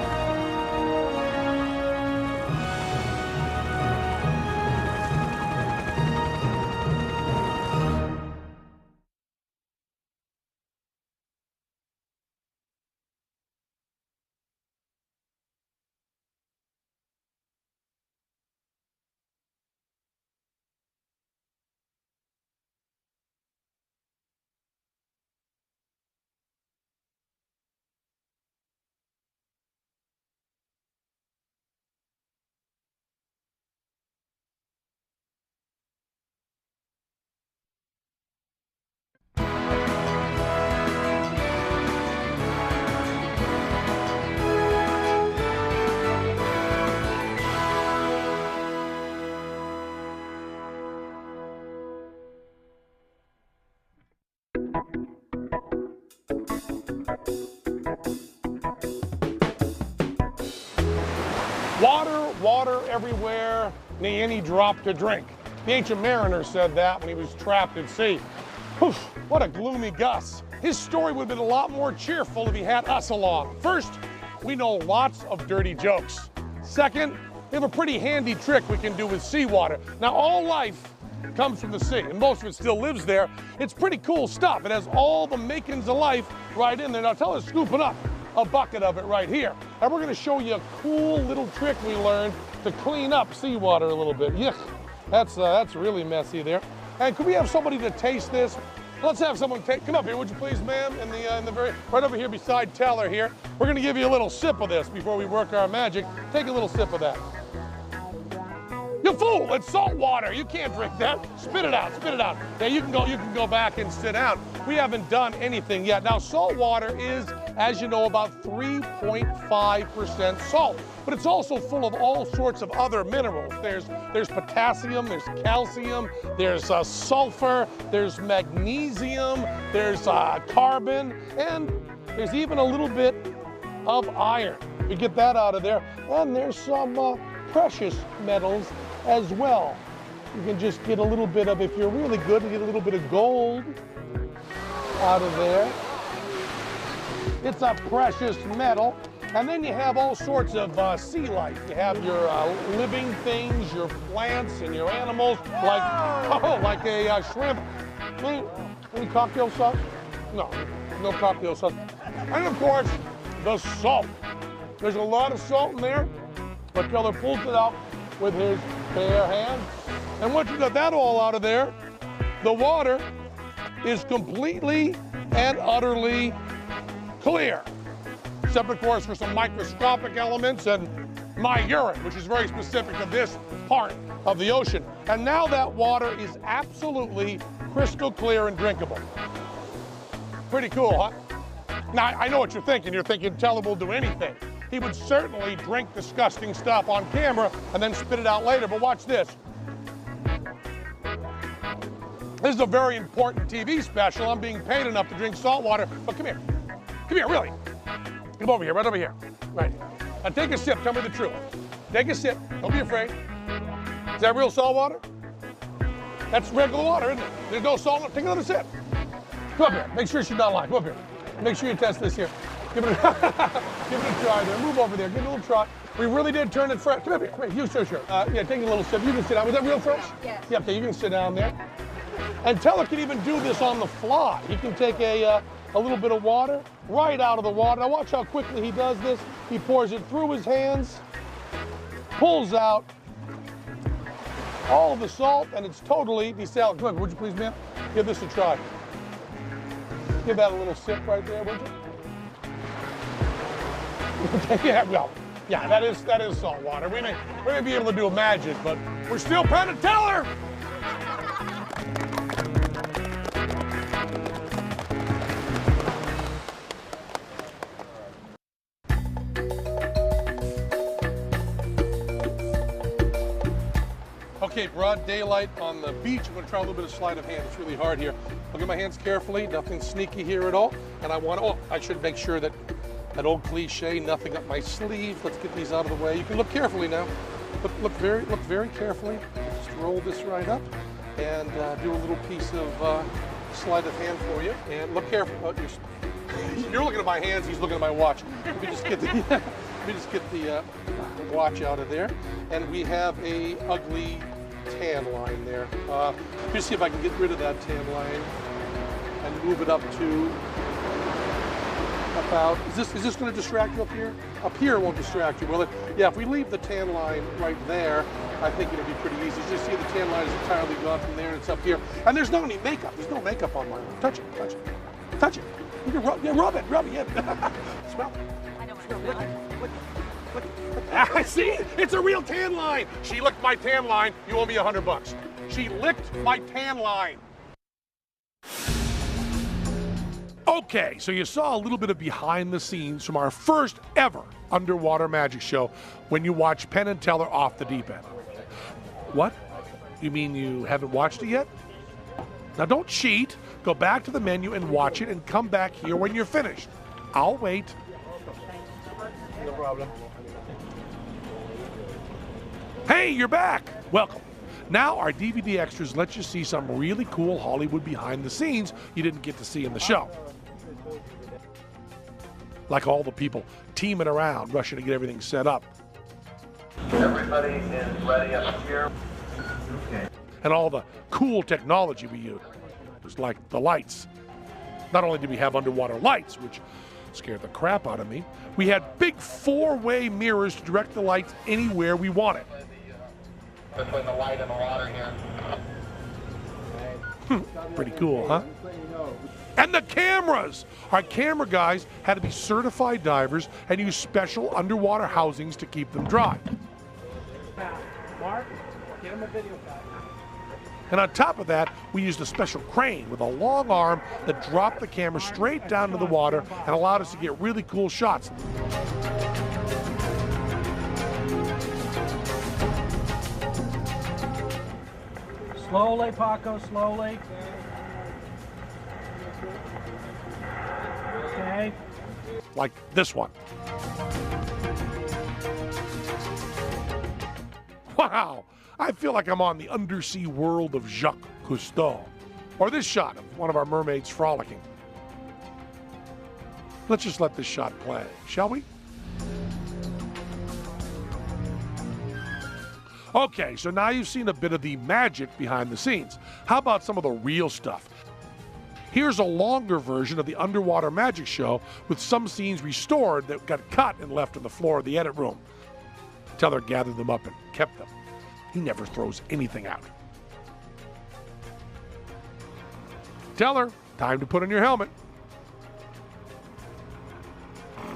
Water everywhere, nay any drop to drink. The ancient mariner said that when he was trapped at sea. Whew, what a gloomy Gus. His story would have been a lot more cheerful if he had us along. First, we know lots of dirty jokes. Second, we have a pretty handy trick we can do with seawater. Now, all life comes from the sea, and most of it still lives there. It's pretty cool stuff. It has all the makings of life right in there. Now, tell us scooping up a bucket of it right here. And we're gonna show you a cool little trick we learned to clean up seawater a little bit. Yuck, that's really messy there. And could we have somebody to taste this? Let's have someone come up here, would you please, ma'am, in the very, right over here beside Teller here. We're gonna give you a little sip of this before we work our magic. Take a little sip of that. You fool, it's salt water. You can't drink that. Spit it out, spit it out. Yeah, you can go back and sit down. We haven't done anything yet. Now, salt water is, as you know, about 3.5% salt, but it's also full of all sorts of other minerals. There's potassium, there's calcium, there's sulfur, there's magnesium, there's carbon, and there's even a little bit of iron. We get that out of there, and there's some precious metals as well. You can just get a little bit of, if you're really good, you get a little bit of gold out of there. It's a precious metal. And then you have all sorts of sea life. You have your living things, your plants and your animals, like a shrimp. Any cocktail sauce? No, no cocktail sauce. And of course, the salt. There's a lot of salt in there, but Keller pulls it out with his bare hand. And once you got that all out of there, the water is completely and utterly clear. Except, of course, for some microscopic elements and my urine, which is very specific to this part of the ocean. And now that water is absolutely crystal clear and drinkable. Pretty cool, huh? Now, I know what you're thinking. You're thinking Teller will do anything. He would certainly drink disgusting stuff on camera and then spit it out later, but watch this. This is a very important TV special. I'm being paid enough to drink salt water, but come here. Come here, really. Come over here, right over here. Right. Now take a sip, tell me the truth. Take a sip, don't be afraid. Is that real salt water? That's regular water, isn't it? There's no salt in it. Take another sip. Come up here, make sure she's not lying. Come up here. Make sure you test this here. Give it a, give it a try there. Move over there, give it a little try. We really did turn it fresh. Come up here, come here. You sure. Yeah, take a little sip. You can sit down. Was that real fresh? Yes. Yeah, okay, you can sit down there. And Teller can even do this on the fly. He can take a little bit of water right out of the water. Now watch how quickly he does this. He pours it through his hands, pulls out all of the salt, and it's totally desalinated. Come on, would you please, ma'am? Give this a try. Give that a little sip right there, would you? Yeah, well, yeah, that is salt water. We may be able to do a magic, but we're still Penn and Teller. Okay, broad daylight on the beach. I'm going to try a little bit of sleight of hand. It's really hard here. Look at my hands carefully. Nothing sneaky here at all. And I should make sure that old cliche, nothing up my sleeve. Let's get these out of the way. You can look carefully now. Look very carefully. Just roll this right up and do a little piece of sleight of hand for you. And look carefully. Oh, you're looking at my hands. He's looking at my watch. Let me just get the watch out of there. And we have a ugly tan line there. Let me see if I can get rid of that tan line and move it up to about, is this going to distract you up here? Up here won't distract you, will it? Yeah, if we leave the tan line right there, I think it'll be pretty easy. Just see the tan line is entirely gone from there and it's up here. And there's no any makeup. There's no makeup on mine. Touch it, touch it. Touch it. You can rub it, yeah. Smell it. I don't want to smell it. Look. See? It's a real tan line. She licked my tan line. You owe me $100. She licked my tan line. Okay, so you saw a little bit of behind the scenes from our first ever underwater magic show when you watched Penn and Teller Off the Deep End. What? You mean you haven't watched it yet? Now don't cheat. Go back to the menu and watch it and come back here when you're finished. I'll wait. No problem. Hey, you're back. Welcome. Now our DVD extras let you see some really cool Hollywood behind the scenes you didn't get to see in the show. Like all the people teaming around, rushing to get everything set up. Everybody is ready up here. Okay. And all the cool technology we use. It was like the lights. Not only did we have underwater lights, which scared the crap out of me, we had big 4-way mirrors to direct the lights anywhere we wanted. Between the light and the water here. Pretty cool, huh? And the cameras! Our camera guys had to be certified divers and use special underwater housings to keep them dry. Mark, get him a video back. And on top of that, we used a special crane with a long arm that dropped the camera straight down to the water and allowed us to get really cool shots. Slowly, Paco, slowly. Okay. Like this one. Wow! I feel like I'm on the undersea world of Jacques Cousteau. Or this shot of one of our mermaids frolicking. Let's just let this shot play, shall we? Okay, so now you've seen a bit of the magic behind the scenes. How about some of the real stuff? Here's a longer version of the underwater magic show with some scenes restored that got cut and left on the floor of the edit room. Teller gathered them up and kept them. he never throws anything out. Teller, time to put on your helmet.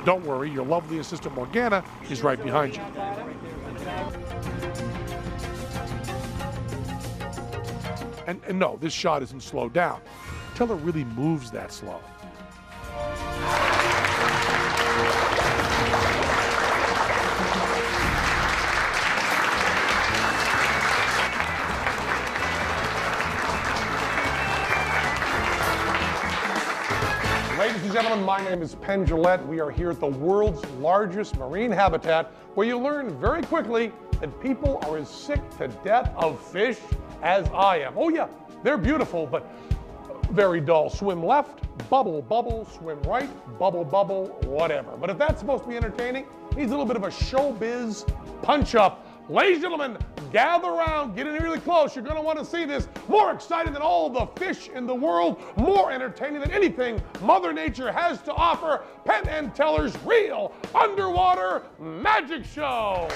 Don't worry, your lovely assistant Morgana is right behind you. And no, this shot isn't slowed down. Teller really moves that slow. Ladies and gentlemen, my name is Penn Gillette. We are here at the world's largest marine habitat, where you learn very quickly that people are as sick to death of fish as I am. Oh yeah, they're beautiful, but very dull. Swim left, bubble, bubble, swim right, bubble, bubble, whatever. But if that's supposed to be entertaining, needs a little bit of a showbiz punch-up. Ladies and gentlemen, gather around, get in really close. You're gonna want to see this. More exciting than all the fish in the world, more entertaining than anything Mother Nature has to offer. Penn and Teller's real underwater magic show.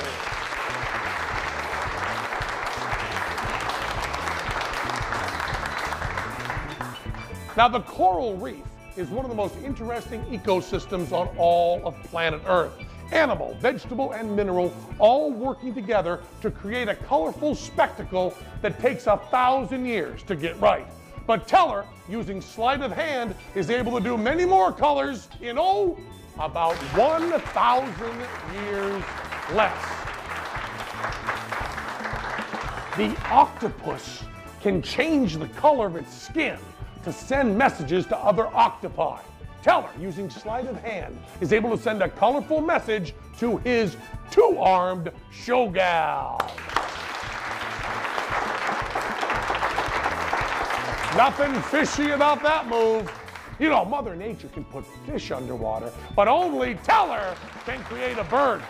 Now, the coral reef is one of the most interesting ecosystems on all of planet Earth. Animal, vegetable, and mineral all working together to create a colorful spectacle that takes 1,000 years to get right. But Teller, using sleight of hand, is able to do many more colors in, about 1,000 years less. The octopus can change the color of its skin to send messages to other octopi. Teller, using sleight of hand, is able to send a colorful message to his two-armed showgal. Nothing fishy about that move. You know, Mother Nature can put fish underwater, but only Teller can create a bird.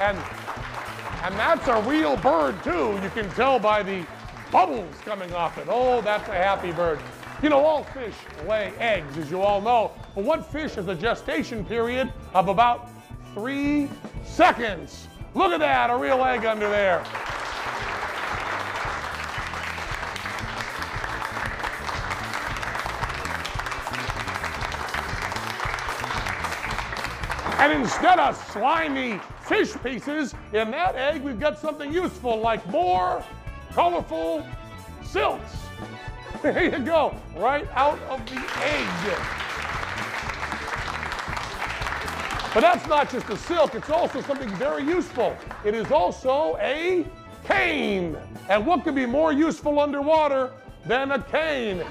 and that's a real bird, too. You can tell by the bubbles coming off it. Oh, that's a happy bird. You know, all fish lay eggs, as you all know, but one fish has a gestation period of about 3 seconds. Look at that, a real egg under there. And instead of slimy fish pieces, in that egg we've got something useful, like more colorful silks. There you go, right out of the egg. But that's not just a silk, it's also something very useful. It is also a cane. And what could be more useful underwater than a cane?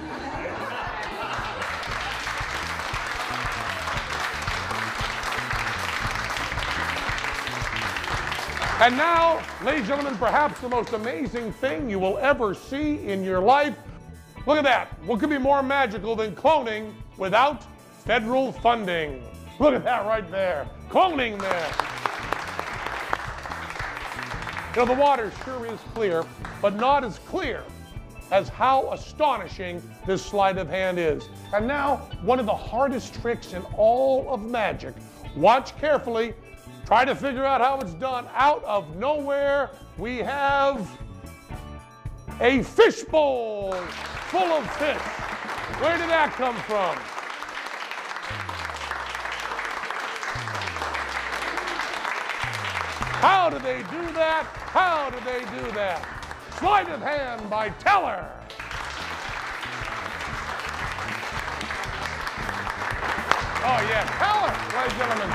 And now, ladies and gentlemen, perhaps the most amazing thing you will ever see in your life. Look at that. What could be more magical than cloning without federal funding? Look at that right there. Cloning there. You know, the water sure is clear, but not as clear as how astonishing this sleight of hand is. And now, one of the hardest tricks in all of magic. Watch carefully. Try to figure out how it's done. Out of nowhere, we have a fishbowl full of fish. Where did that come from? How do they do that? How do they do that? Sleight of hand by Teller. Oh yeah, Teller, ladies and gentlemen.